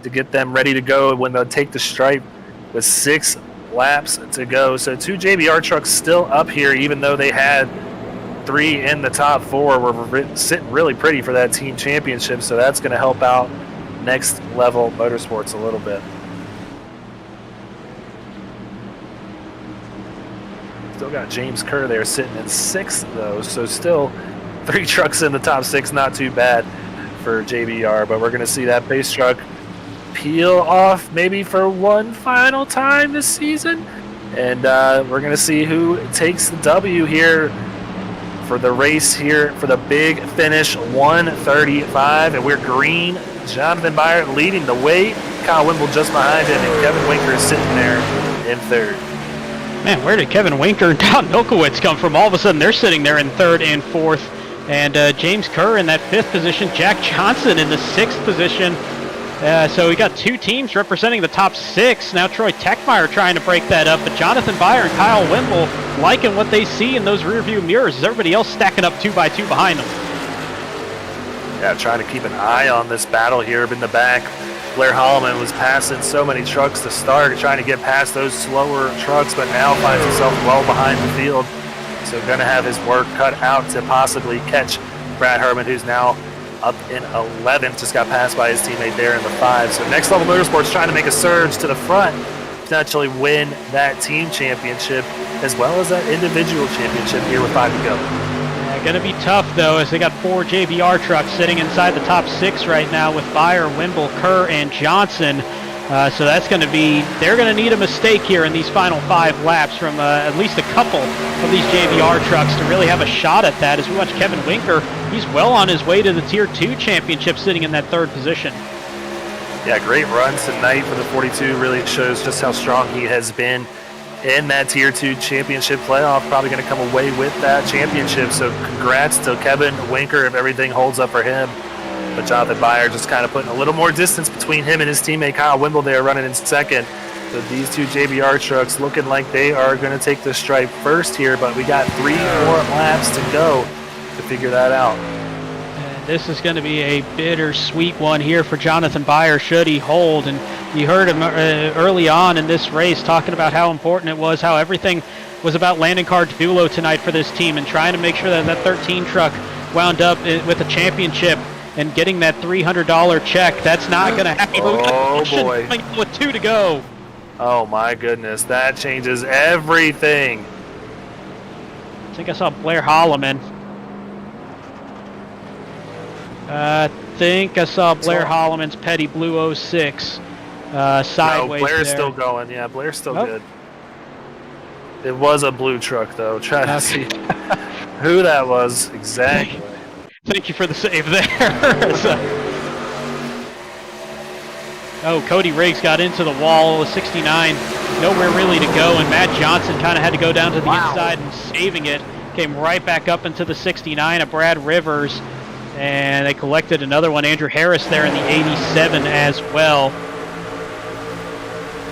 to get them ready to go when they'll take the stripe with 6 laps to go. So 2 JBR trucks still up here, even though they had 3 in the top 4. We're sitting really pretty for that team championship, so that's going to help out Next Level Motorsports a little bit. Still got James Kerr there sitting in 6th, though, so still 3 trucks in the top 6, not too bad for JBR, but we're going to see that pace truck peel off maybe for one final time this season, and we're going to see who takes the W here for the race here for the big finish, 135, and we're green. Jonathan Byer leading the way, Kyle Wimble just behind him, and Kevin Winker is sitting there in 3rd. Man, where did Kevin Winker and Don Milkowitz come from? All of a sudden they're sitting there in 3rd and 4th, and James Kerr in that 5th position, Jack Johnson in the 6th position. So we got 2 teams representing the top 6. Now Troy Techmeyer trying to break that up, but Jonathan Byer and Kyle Wimble liking what they see in those rearview mirrors as everybody else stacking up 2 by 2 behind them. Yeah, trying to keep an eye on this battle here in the back. Blair Holloman was passing so many trucks to start, trying to get past those slower trucks, but now finds himself well behind the field. So going to have his work cut out to possibly catch Brad Herman, who's now up in 11th, just got passed by his teammate there in the 5. So Next Level Motorsports trying to make a surge to the front, potentially win that team championship as well as that individual championship here with 5 to go. Yeah, going to be tough though, as they got 4 JBR trucks sitting inside the top 6 right now with Byer, Wimble, Kerr, and Johnson. So that's going to be, they're going to need a mistake here in these final 5 laps from at least a couple of these JBR trucks to really have a shot at that. As we watch Kevin Winker, he's well on his way to the Tier 2 championship, sitting in that 3rd position. Yeah, great run tonight for the 42. Really shows just how strong he has been in that Tier 2 championship playoff. Probably going to come away with that championship. So congrats to Kevin Winker if everything holds up for him. But Jonathan Byer just kind of putting a little more distance between him and his teammate Kyle Wimble there running in 2nd. So these 2 JBR trucks looking like they are going to take the stripe first here, but we got 3 more laps to go to figure that out. And this is going to be a bittersweet one here for Jonathan Byer should he hold. And you heard him early on in this race talking about how important it was, how everything was about landing Cardulo tonight for this team and trying to make sure that that 13 truck wound up with a championship and getting that $300 check. That's not going to happen. Oh, boy. With 2 to go. Oh, my goodness. That changes everything. I think I saw Blair Holloman. I think I saw Blair Holloman's Petty Blue 06 sideways. No, Blair's there. still going. Yeah, Blair's still Oh. good. It was a blue truck, though. Trying to see who that was exactly. Thank you for the save there. Oh, Cody Riggs got into the wall with 69. Nowhere really to go, and Matt Johnson kind of had to go down to the inside and saving it. Came right back up into the 69 of Brad Rivers, and they collected another one. Andrew Harris there in the 87 as well.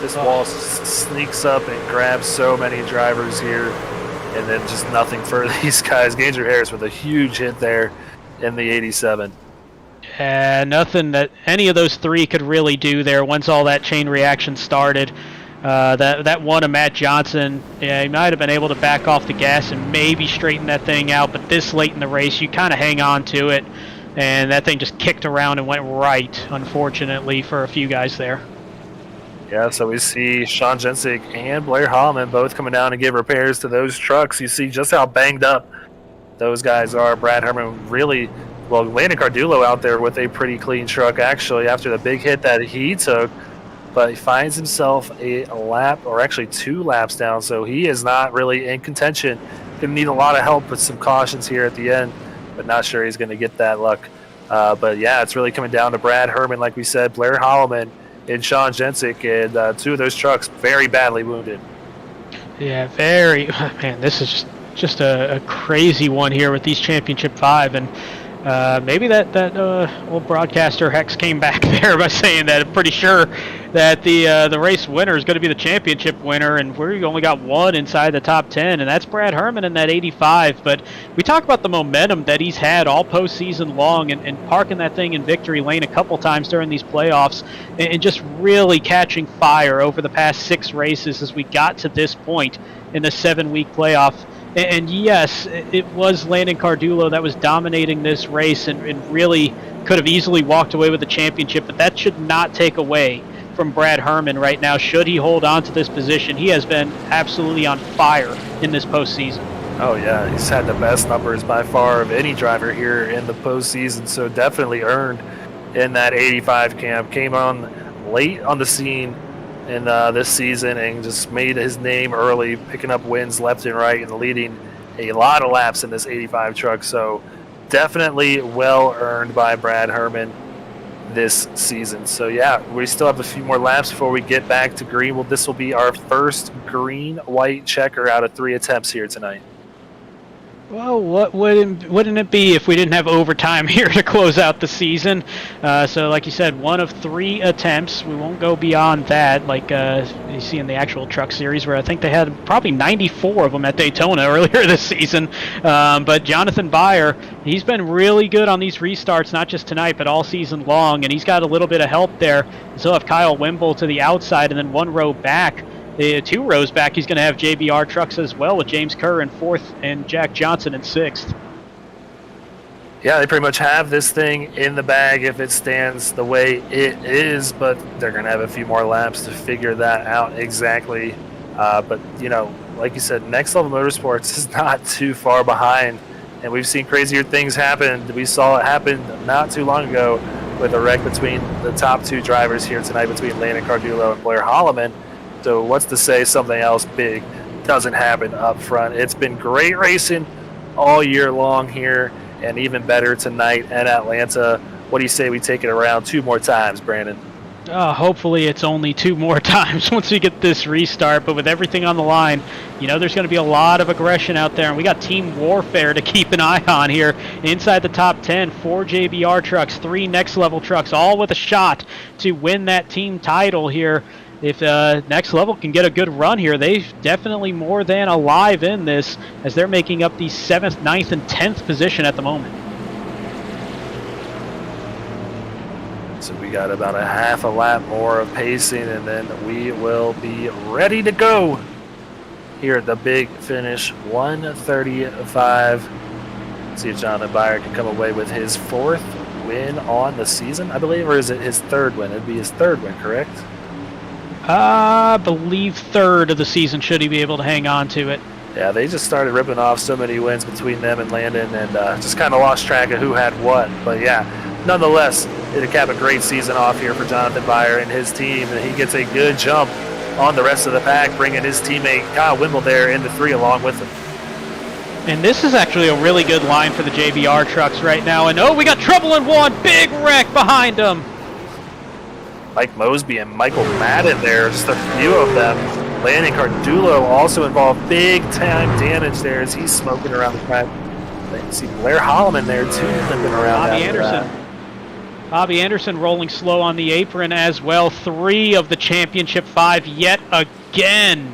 This wall sneaks up and grabs so many drivers here and then just nothing for these guys. Ganger Harris with a huge hit there in the 87. Nothing that any of those three could really do there once all that chain reaction started. That one of Matt Johnson, yeah, he might have been able to back off the gas and maybe straighten that thing out, but this late in the race, you kind of hang on to it, and that thing just kicked around and went right, unfortunately, for a few guys there. Yeah, so we see Sean Jensick and Blair Holloman both coming down to give repairs to those trucks. You see just how banged up those guys are. Brad Herman really, well, Landon Cardulo out there with a pretty clean truck, actually, after the big hit that he took. But he finds himself a lap, or actually 2 laps down, so he is not really in contention. Going to need a lot of help with some cautions here at the end, but not sure he's going to get that luck. But yeah, it's really coming down to Brad Herman, like we said, Blair Holloman, and Sean Jensick, and 2 of those trucks very badly wounded. Yeah, very. Man, this is just a crazy one here with these Championship 5, and maybe that old broadcaster Hex came back there by saying that. I'm pretty sure that the race winner is going to be the championship winner, and we only got one inside the top 10, and that's Brad Herman in that 85. But we talk about the momentum that he's had all postseason long, and parking that thing in victory lane a couple times during these playoffs, and just really catching fire over the past 6 races as we got to this point in the 7-week playoff. And yes, it was Landon Cardulo that was dominating this race and really could have easily walked away with the championship, but that should not take away from Brad Herman right now. Should he hold on to this position, he has been absolutely on fire in this postseason. Oh yeah, he's had the best numbers by far of any driver here in the postseason, so definitely earned in that 85 camp. Came on late on the scene in this season and just made his name early, picking up wins left and right and leading a lot of laps in this 85 truck. So definitely well earned by Brad Herman this season. So yeah, we still have a few more laps before we get back to green. Well, this will be our first green-white checker out of 3 attempts here tonight. Well, what wouldn't it be if we didn't have overtime here to close out the season? So like you said, 1 of 3 attempts. We won't go beyond that, like you see in the actual truck series, where I think they had probably 94 of them at Daytona earlier this season. But Jonathan Byer, he's been really good on these restarts, not just tonight, but all season long, and he's got a little bit of help there. So have Kyle Wimble to the outside, and then 1 row back. 2 rows back, he's going to have JBR trucks as well, with James Kerr in 4th and Jack Johnson in 6th. Yeah, they pretty much have this thing in the bag if it stands the way it is, but they're going to have a few more laps to figure that out exactly. But, you know, like you said, Next Level Motorsports is not too far behind, and we've seen crazier things happen. We saw it happen not too long ago with a wreck between the top 2 drivers here tonight, between Landon Cardulo and Blair Holloman. So what's to say something else big doesn't happen up front? It's been great racing all year long here, and even better tonight at Atlanta. What do you say we take it around 2 more times, Brandon? Hopefully it's only 2 more times once we get this restart, but with everything on the line, you know, there's going to be a lot of aggression out there, and we got team warfare to keep an eye on here. Inside the top 10, 4 JBR trucks, 3 Next Level trucks, all with a shot to win that team title here. If Next Level can get a good run here, they're definitely more than alive in this, as they're making up the 7th, 9th, and 10th position at the moment. So we got about a half a lap more of pacing, and then we will be ready to go here at the big finish, 135. See if Jonathan Byer can come away with his 4th win on the season, I believe, or is it his 3rd win? It'd be his 3rd win, correct? I believe 3rd of the season, should he be able to hang on to it. Yeah, they just started ripping off so many wins between them and Landon, and just kind of lost track of who had what. But yeah, nonetheless, it'll cap a great season off here for Jonathan Byer and his team, and he gets a good jump on the rest of the pack, bringing his teammate Kyle Wimble there into 3 along with him. And this is actually a really good line for the JBR trucks right now. And oh, we got trouble in 1, big wreck behind them. Mike Mosby and Michael Madden there, just a few of them. Landon Cardulo also involved, big time damage there as he's smoking around the track. You see Blair Holloman there too, limping around. Bobby Anderson rolling slow on the apron as well. 3 of the Championship 5 yet again.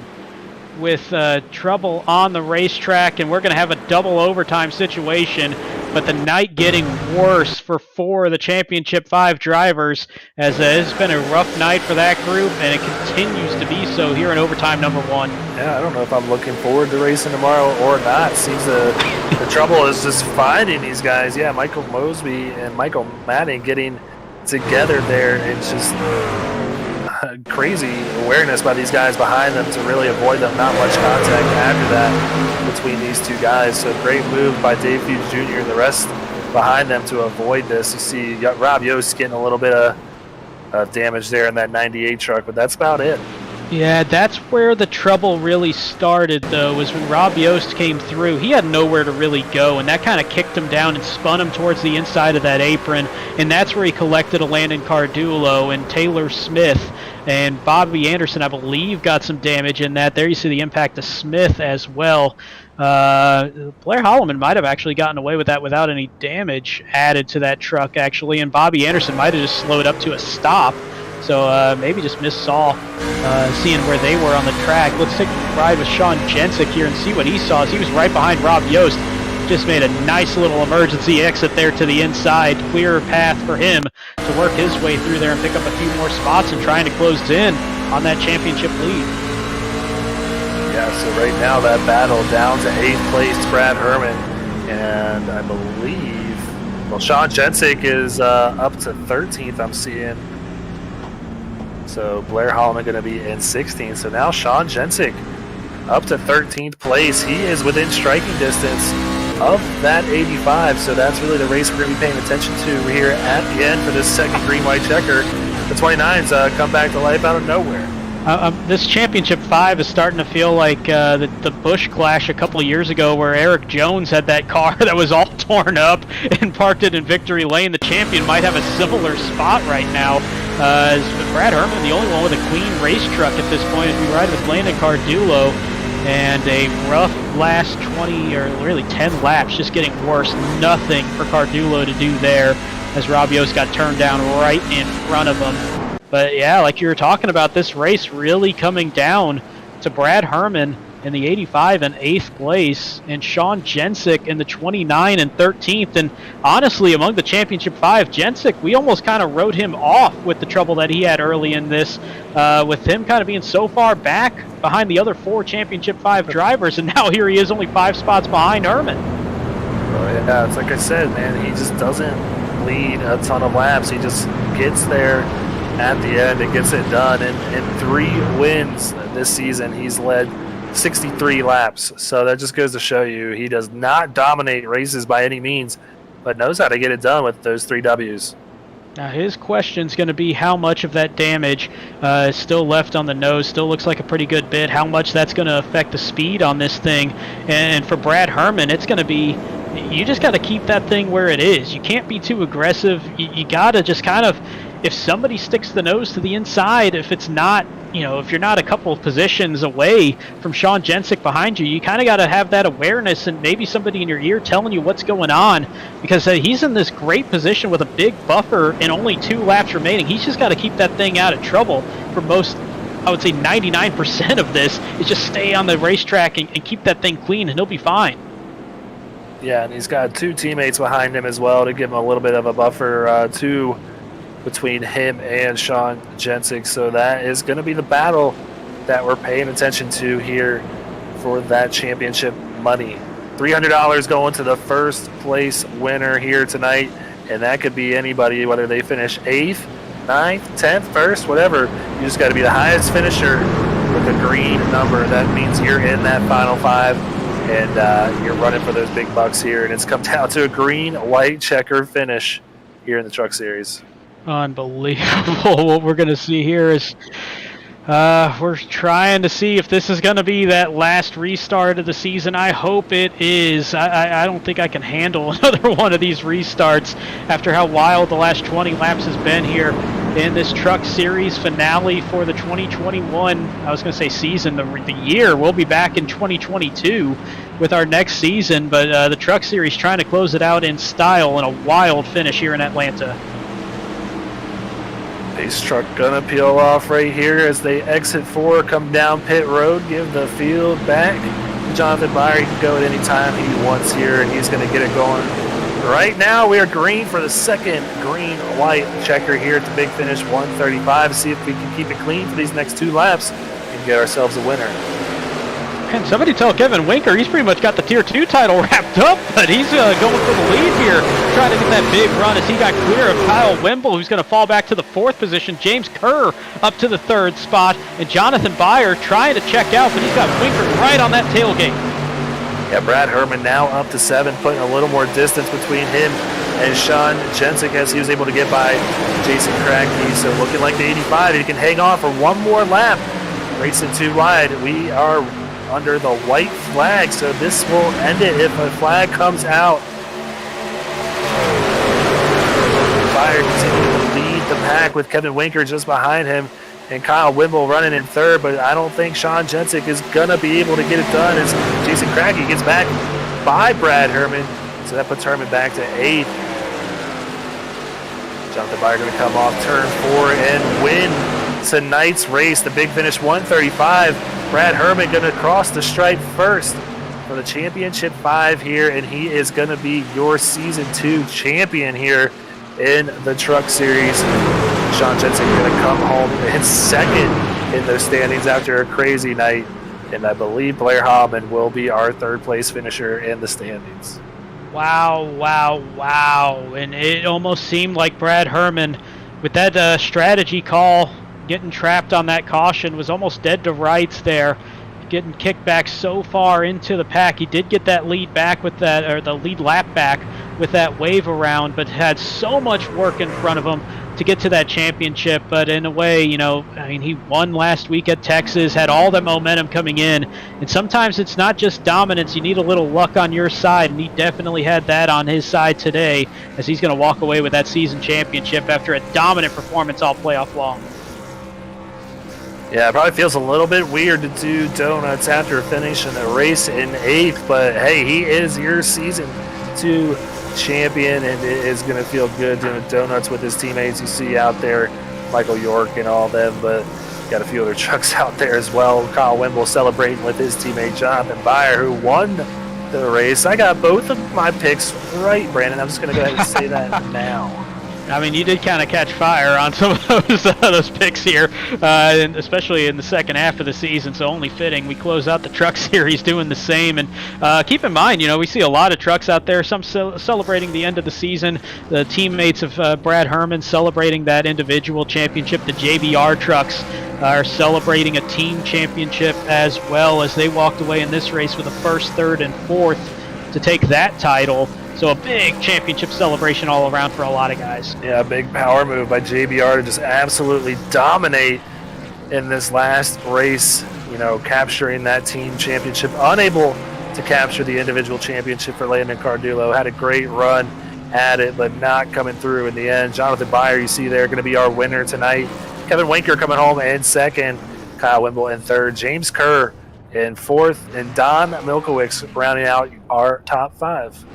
with trouble on the racetrack, and we're going to have a double overtime situation. But the night getting worse for 4 of the Championship 5 drivers, as it's been a rough night for that group, and it continues to be so here in overtime number 1. Yeah, I don't know if I'm looking forward to racing tomorrow or not. Seems the trouble is just finding these guys. Yeah, Michael Mosby and Michael Manning getting together there. It's just crazy awareness by these guys behind them to really avoid them. Not much contact after that between these two guys. So great move by Dave Hughes Jr. and the rest behind them to avoid this. You see Rob Yost getting a little bit of damage there in that 98 truck, but that's about it. Yeah, that's where the trouble really started, though, was when Rob Yost came through. He had nowhere to really go, and that kind of kicked him down and spun him towards the inside of that apron, and that's where he collected a Landon Cardulo and Taylor Smith, and Bobby Anderson, I believe, got some damage in that. There you see the impact of Smith as well. Blair Holloman might have actually gotten away with that without any damage added to that truck, actually, and Bobby Anderson might have just slowed up to a stop. So maybe just missaw seeing where they were on the track. Let's take a ride with Sean Jensick here and see what he saw. As he was right behind Rob Yost. Just made a nice little emergency exit there to the inside. Clear path for him to work his way through there and pick up a few more spots and trying to close in on that championship lead. Yeah, so right now that battle down to 8th place, Brad Herman. And I believe, well, Sean Jensick is up to 13th, I'm seeing. So Blair Holloman going to be in 16th. So now Sean Jensick up to 13th place. He is within striking distance of that 85. So that's really the race we're going to be paying attention to here at the end for this second green-white checker. The 29s come back to life out of nowhere. This Championship 5 is starting to feel like the Busch Clash a couple of years ago where Eric Jones had that car that was all torn up and parked it in victory lane. The champion might have a similar spot right now. As Brad Herman, the only one with a clean race truck at this point, as we ride with Landon Cardulo, and a rough last 20 or really 10 laps, just getting worse. Nothing for Cardulo to do there as Rob Yost got turned down right in front of him. But yeah, like you were talking about, this race really coming down to Brad Herman in the 85 and 8th place, and Sean Jensick in the 29 and 13th. And honestly, among the Championship 5, Jensick, we almost kind of wrote him off with the trouble that he had early in this, with him kind of being so far back behind the other 4 Championship 5 drivers, and now here he is only 5 spots behind Herman. Well, yeah, it's like I said, man, he just doesn't lead a ton of laps. He just gets there at the end and gets it done. And in 3 wins this season, he's led 63 laps. So that just goes to show you he does not dominate races by any means, but knows how to get it done with those 3 W's. Now his question's going to be how much of that damage is still left on the nose. Still looks like a pretty good bit. How much that's going to affect the speed on this thing. And for Brad Herman, it's going to be, you just got to keep that thing where it is. You can't be too aggressive. You got to just kind of, if somebody sticks the nose to the inside, if it's not, if you're not a couple of positions away from Sean Jensick behind you, you kind of got to have that awareness and maybe somebody in your ear telling you what's going on, because he's in this great position with a big buffer and only 2 laps remaining. He's just got to keep that thing out of trouble for most, I would say 99% of this, is just stay on the racetrack and keep that thing clean, and he'll be fine. Yeah, and he's got 2 teammates behind him as well to give him a little bit of a buffer, too, between him and Sean Jensick. So that is going to be the battle that we're paying attention to here for that championship money. $300 going to the first place winner here tonight, and that could be anybody, whether they finish 8th, 9th, 10th, 1st, whatever. You just got to be the highest finisher with a green number. That means you're in that final 5, and you're running for those big bucks here, and it's come down to a green-white checker finish here in the Truck Series. Unbelievable. What we're going to see here is we're trying to see if this is going to be that last restart of the season. I hope it is. I don't think I can handle another one of these restarts after how wild the last 20 laps has been here in this Truck Series finale for the 2021, I was going to say season, the year. We'll be back in 2022 with our next season, but the Truck Series trying to close it out in style and a wild finish here in Atlanta. Pace truck gonna peel off right here as they exit 4, come down pit road, give the field back. Jonathan Byer, he can go at any time he wants here, and he's gonna get it going. Right now, we are green for the second green-white checker here at the big finish, 135. See if we can keep it clean for these next 2 laps and get ourselves a winner. And somebody tell Kevin Winker he's pretty much got the Tier 2 title wrapped up, but he's going for the lead here, trying to get that big run as he got clear of Kyle Wimble, who's going to fall back to the 4th position. James Kerr up to the 3rd spot, and Jonathan Byer trying to check out, but he's got Winker right on that tailgate. Yeah, Brad Herman now up to 7, putting a little more distance between him and Sean Jensick as he was able to get by Jason Kratky. So looking like the 85, he can hang on for one more lap. Racing 2 wide, we are under the white flag, so this will end it if a flag comes out. Byer continuing to lead the pack with Kevin Winker just behind him and Kyle Wimble running in 3rd, but I don't think Sean Jensick is going to be able to get it done as Jason Kratky gets back by Brad Herman, so that puts Herman back to 8th. Jonathan Byer going to come off turn 4 and win tonight's race, the big finish 135. Brad Herman going to cross the stripe first for the Championship 5 here, and he is going to be your Season 2 champion here in the Truck Series. Sean Jensick going to come home in 2nd in those standings after a crazy night, and I believe Blair Hallman will be our 3rd place finisher in the standings. Wow, wow, wow. And it almost seemed like Brad Herman, with that strategy call, getting trapped on that caution, was almost dead to rights there, getting kicked back so far into the pack. He did get that lead back with that, or the lead lap back with that wave around, but had so much work in front of him to get to that championship. But in a way, you know, I mean, he won last week at Texas, had all that momentum coming in, and sometimes it's not just dominance, you need a little luck on your side, and he definitely had that on his side today, as he's going to walk away with that season championship after a dominant performance all playoff long. Yeah, it probably feels a little bit weird to do donuts after finishing the race in 8th, but hey, he is your Season 2 champion, and it is going to feel good doing donuts with his teammates. You see out there Michael York and all them, but got a few other trucks out there as well. Kyle Wimble celebrating with his teammate Jonathan Byer, who won the race. I got both of my picks right, Brandon. I'm just going to go ahead and say that now. I mean, you did kind of catch fire on some of those picks here, and especially in the second half of the season, so only fitting we close out the Truck Series doing the same. And keep in mind, you know, we see a lot of trucks out there, some celebrating the end of the season. The teammates of Brad Herman celebrating that individual championship. The JBR trucks are celebrating a team championship as well, as they walked away in this race with a 1st, 3rd, and 4th to take that title. So a big championship celebration all around for a lot of guys. Yeah, a big power move by JBR to just absolutely dominate in this last race, you know, capturing that team championship. Unable to capture the individual championship for Landon Cardullo. Had a great run at it, but not coming through in the end. Jonathan Byer, you see there, going to be our winner tonight. Kevin Winker coming home in 2nd. Kyle Wimble in 3rd. James Kerr in 4th. And Don Milkowicz rounding out our top 5.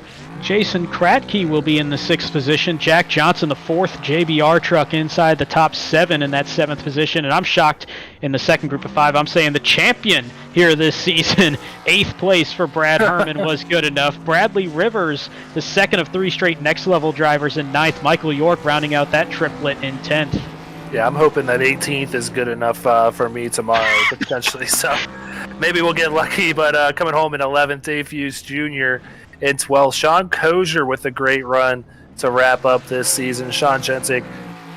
Jason Kratky will be in the 6th position. Jack Johnson, the 4th JBR truck, inside the top 7 in that 7th position. And I'm shocked in the 2nd group of 5. I'm saying the champion here this season, 8th place for Brad Herman was good enough. Bradley Rivers, the 2nd of 3 straight next-level drivers, in 9th. Michael York rounding out that triplet in 10th. Yeah, I'm hoping that 18th is good enough for me tomorrow, potentially. So maybe we'll get lucky. But coming home in 11th, Dave Hughes Jr., in 12th. Sean Kozier with a great run to wrap up this season. Sean Jensick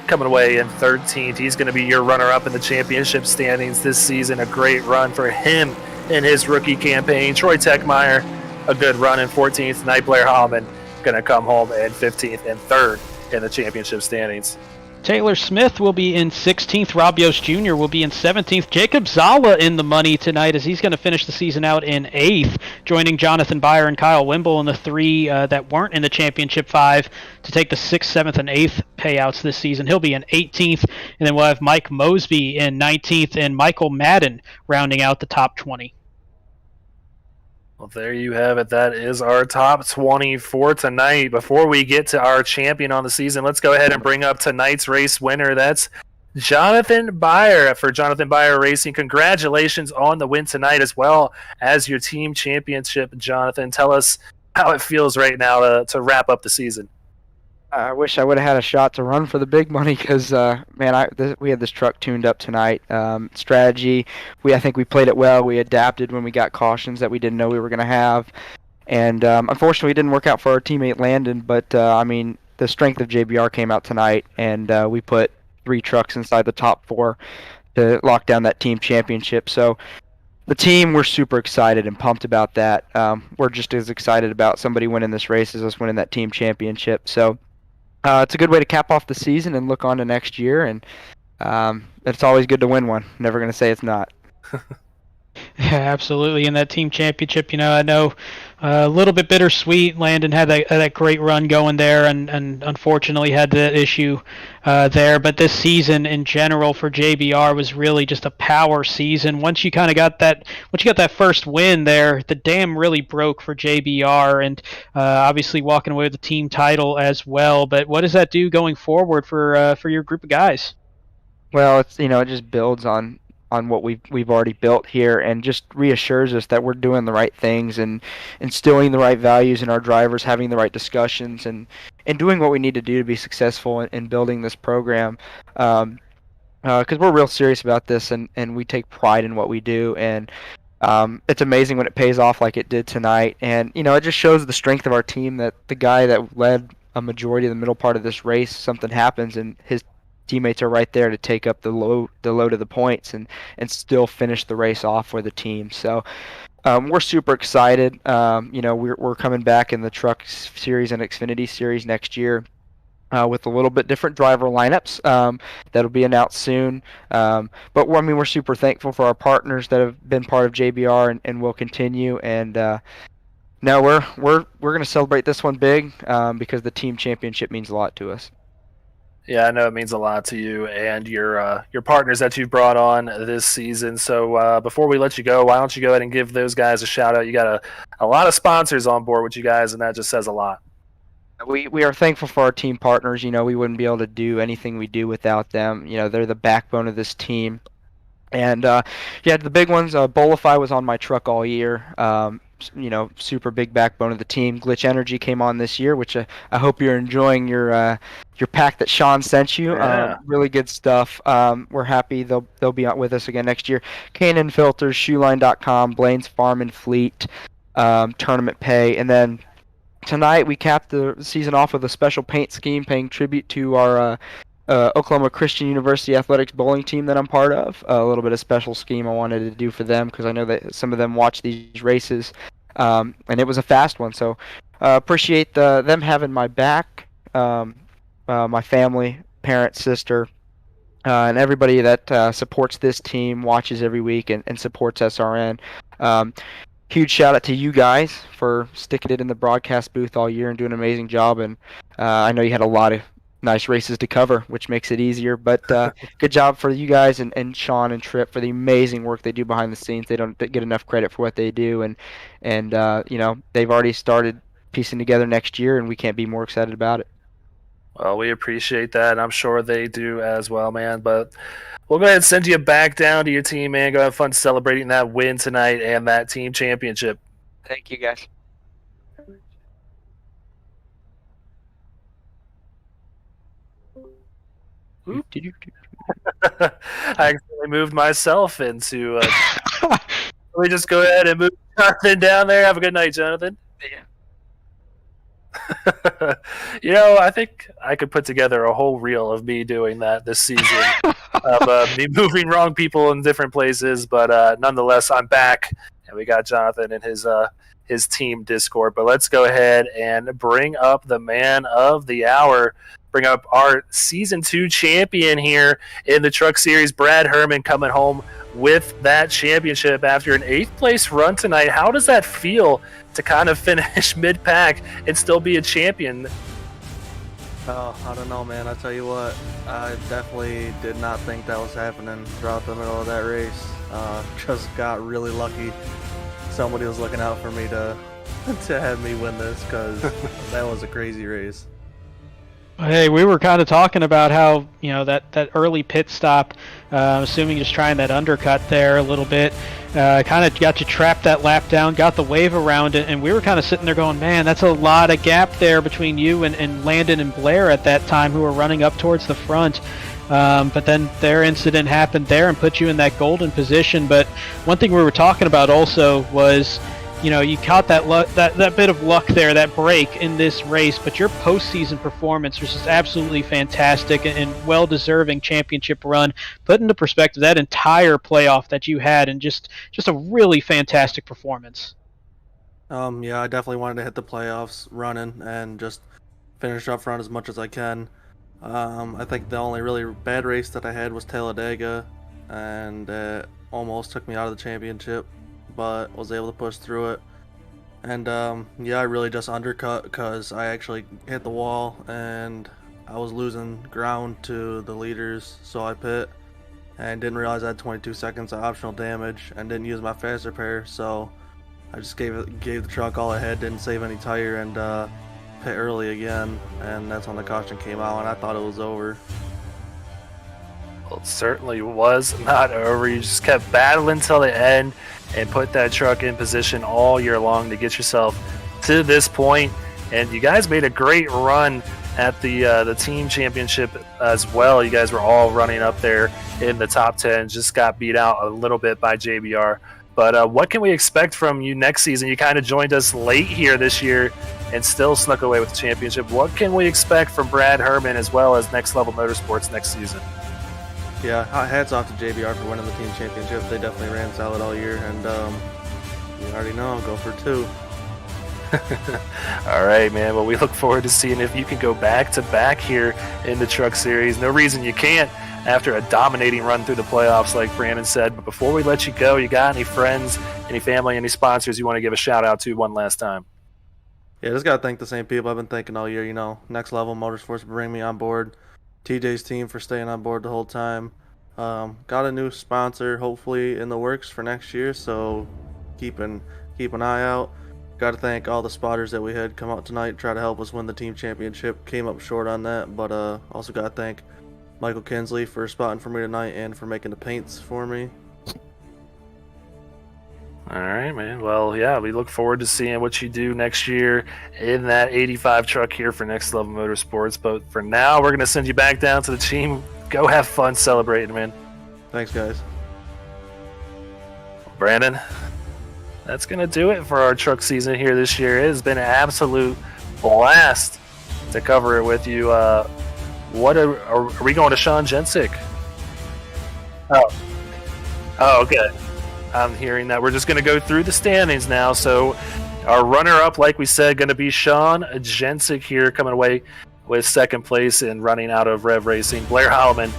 coming away in 13th. He's going to be your runner-up in the championship standings this season. A great run for him in his rookie campaign. Troy Techmeyer, a good run in 14th. Knight Blair Hallman going to come home in 15th and 3rd in the championship standings. Taylor Smith will be in 16th. Rob Yost Jr. will be in 17th. Jacob Zala in the money tonight, as he's going to finish the season out in 8th, joining Jonathan Byer and Kyle Wimble in the 3 that weren't in the championship 5 to take the 6th, 7th, and 8th payouts this season. He'll be in 18th, and then we'll have Mike Mosby in 19th and Michael Madden rounding out the top 20. Well, there you have it. That is our top 20 for tonight. Before we get to our champion on the season, let's go ahead and bring up tonight's race winner. That's Jonathan Byer for Jonathan Byer Racing. Congratulations on the win tonight as well as your team championship, Jonathan. Tell us how it feels right now to wrap up the season. I wish I would have had a shot to run for the big money because, we had this truck tuned up tonight. Strategy, I think we played it well. We adapted when we got cautions that we didn't know we were going to have. And unfortunately, it didn't work out for our teammate Landon. But, the strength of JBR came out tonight, and we put 3 trucks inside the top 4 to lock down that team championship. So the team, we're super excited and pumped about that. We're just as excited about somebody winning this race as us winning that team championship. So it's a good way to cap off the season and look on to next year. And it's always good to win one. Never going to say it's not. Yeah, absolutely. In that team championship, I know a little bit bittersweet. Landon had that great run going there, and unfortunately had that issue there. But this season in general for JBR was really just a power season. Once you got that first win there, the dam really broke for JBR, and obviously walking away with the team title as well. But what does that do going forward for your group of guys? Well, it's it just builds on what we've already built here, and just reassures us that we're doing the right things and instilling the right values in our drivers, having the right discussions, and doing what we need to do to be successful in building this program. Because we're real serious about this, and we take pride in what we do, and it's amazing when it pays off like it did tonight. And it just shows the strength of our team that the guy that led a majority of the middle part of this race, something happens and his teammates are right there to take up the load of the points and still finish the race off for the team. So we're super excited. We're coming back in the Truck Series and Xfinity Series next year with a little bit different driver lineups that'll be announced soon. But we're super thankful for our partners that have been part of JBR and will continue. And no, we're going to celebrate this one big because the team championship means a lot to us. Yeah, I know it means a lot to you and your partners that you've brought on this season. So before we let you go, why don't you go ahead and give those guys a shout out? You got a lot of sponsors on board with you guys, and that just says a lot. We are thankful for our team partners. We wouldn't be able to do anything we do without them. They're the backbone of this team. And the big ones. Bolify was on my truck all year. Super big backbone of the team. Glitch Energy came on this year, which I hope you're enjoying your pack that Sean sent you. Yeah. Really good stuff. We're happy they'll be out with us again next year. K&N Filters, Shoeline.com, Blaine's Farm and Fleet, Tournament Pay, and then tonight we capped the season off with a special paint scheme paying tribute to our Oklahoma Christian University athletics bowling team that I'm part of. A little bit of special scheme I wanted to do for them because I know that some of them watch these races, and it was a fast one. So appreciate them having my back, my family, parents, sister, and everybody that supports this team, watches every week, and supports SRN. Huge shout out to you guys for sticking it in the broadcast booth all year and doing an amazing job. And I know you had a lot of nice races to cover, which makes it easier. But good job for you guys and Sean and Tripp for the amazing work they do behind the scenes. They don't get enough credit for what they do, and they've already started piecing together next year, and we can't be more excited about it. Well, we appreciate that, and I'm sure they do as well, man. But we'll go ahead and send you back down to your team, man. Go have fun celebrating that win tonight and that team championship. Thank you, guys. I actually moved myself into. Let me just go ahead and move Jonathan down there. Have a good night, Jonathan. Yeah. I think I could put together a whole reel of me doing that this season, of me moving wrong people in different places. But nonetheless, I'm back, and we got Jonathan in his team Discord. But let's go ahead and bring up the man of the hour. Bring up our Season 2 champion here in the Truck Series, Brad Herman, coming home with that championship after an 8th place run tonight. How does that feel to kind of finish mid-pack and still be a champion? Oh, I don't know, man. I tell you what, I definitely did not think that was happening throughout the middle of that race. Just got really lucky. Somebody was looking out for me to have me win this, because that was a crazy race. Hey, we were kind of talking about how, that early pit stop, assuming just trying that undercut there a little bit, kind of got you trapped that lap down, got the wave around it, and we were kind of sitting there going, man, that's a lot of gap there between you and Landon and Blair at that time, who were running up towards the front. But then their incident happened there and put you in that golden position. But one thing we were talking about also was, you caught that bit of luck there, that break in this race, but your postseason performance was just absolutely fantastic and well-deserving championship run. Put into perspective that entire playoff that you had, and just a really fantastic performance. Yeah, I definitely wanted to hit the playoffs running and just finish up front as much as I can. I think the only really bad race that I had was Talladega, and it almost took me out of the championship, but was able to push through it. And yeah, I really just undercut because I actually hit the wall and I was losing ground to the leaders, so I pit and didn't realize I had 22 seconds of optional damage and didn't use my fast repair, so I just gave the truck all I had, didn't save any tire, and pit early again, and that's when the caution came out and I thought it was over. Well, it certainly was not over. You just kept battling till the end and put that truck in position all year long to get yourself to this point. And you guys made a great run at the team championship as well. You guys were all running up there in the top 10. Just got beat out a little bit by JBR. But what can we expect from you next season? You kind of joined us late here this year and still snuck away with the championship. What can we expect from Brad Herman as well as Next Level Motorsports next season? Yeah, hats off to JBR for winning the team championship. They definitely ran solid all year, and you already know, go for 2. All right, man. Well, we look forward to seeing if you can go back-to-back here in the Truck Series. No reason you can't after a dominating run through the playoffs, like Brandon said. But before we let you go, you got any friends, any family, any sponsors you want to give a shout-out to one last time? Yeah, just got to thank the same people I've been thanking all year. Next Level Motorsports for bringing me on board. TJ's team for staying on board the whole time. Got a new sponsor hopefully in the works for next year, so keep an eye out. Got to thank all the spotters that we had come out tonight, try to help us win the team championship. Came up short on that, but also got to thank Michael Kinsley for spotting for me tonight and for making the paints for me. All right, man. Well, yeah, we look forward to seeing what you do next year in that 85 truck here for Next Level Motorsports. But for now, we're going to send you back down to the team. Go have fun celebrating, man. Thanks, guys. Brandon, that's going to do it for our truck season here this year. It has been an absolute blast to cover it with you. Are we going to Sean Jensick? Oh, okay. I'm hearing that. We're just going to go through the standings now. So our runner-up, like we said, going to be Sean Jensick here, coming away with second place and running out of Rev Racing. Blair Heilman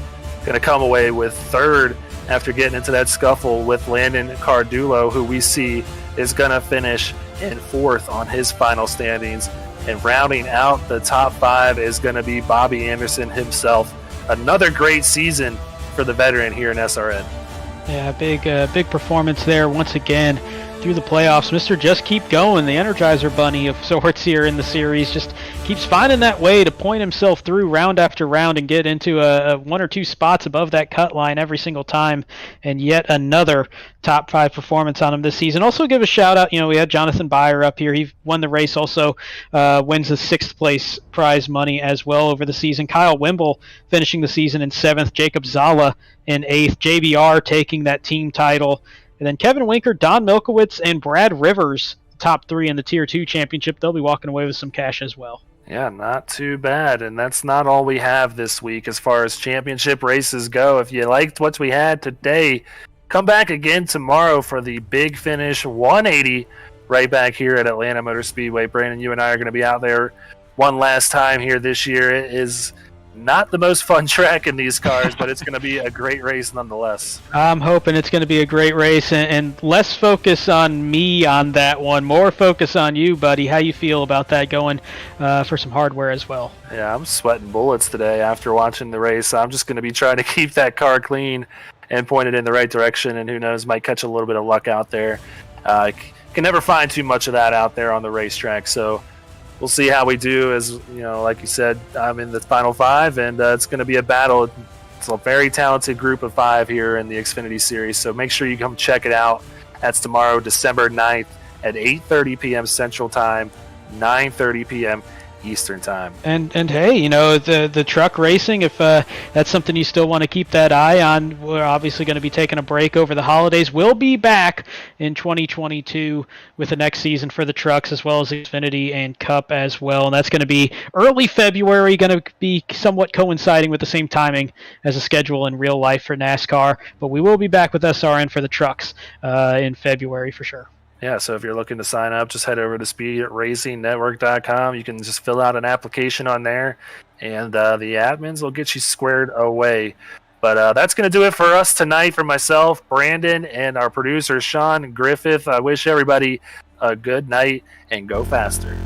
going to come away with third after getting into that scuffle with Landon Cardulo, who we see is going to finish in fourth on his final standings. And rounding out the top 5 is going to be Bobby Anderson himself. Another great season for the veteran here in SRN. Yeah, big performance there once again through the playoffs. Mr. Just Keep Going, the Energizer Bunny of sorts here in the series, just keeps finding that way to point himself through round after round and get into a 1 or 2 spots above that cut line every single time. And yet another top 5 performance on him this season. Also give a shout out, we had Jonathan Byer up here. He won the race, also wins the 6th place prize money as well over the season. Kyle Wimble finishing the season in 7th. Jacob Zala in 8th. JBR taking that team title. And then Kevin Winker, Don Milkowitz, and Brad Rivers, top 3 in the Tier 2 championship. They'll be walking away with some cash as well. Yeah, not too bad. And that's not all we have this week as far as championship races go. If you liked what we had today, come back again tomorrow for the Big Finish 180 right back here at Atlanta Motor Speedway. Brandon, you and I are going to be out there one last time here this year. It is not the most fun track in these cars, but it's going to be a great race nonetheless. I'm hoping it's going to be a great race, and less focus on me on that one, more focus on you, buddy. How you feel about that going for some hardware as well? Yeah, I'm sweating bullets today after watching the race. I'm just going to be trying to keep that car clean and point it in the right direction, and who knows, might catch a little bit of luck out there. Can never find too much of that out there on the racetrack, so we'll see how we do. As like you said, I'm in the final 5, and it's going to be a battle. It's a very talented group of 5 here in the Xfinity Series, so make sure you come check it out. That's tomorrow, December 9th at 8:30 p.m. Central Time, 9:30 p.m. Eastern Time. And hey, the truck racing, if that's something you still want to keep that eye on, we're obviously going to be taking a break over the holidays. We'll be back in 2022 with the next season for the trucks, as well as Xfinity and Cup as well. And that's going to be early February, going to be somewhat coinciding with the same timing as a schedule in real life for NASCAR. But we will be back with SRN for the trucks in February for sure. Yeah, so if you're looking to sign up, just head over to speedracingnetwork.com. You can just fill out an application on there, and the admins will get you squared away. But that's going to do it for us tonight. For myself, Brandon, and our producer, Sean Griffith, I wish everybody a good night and go faster.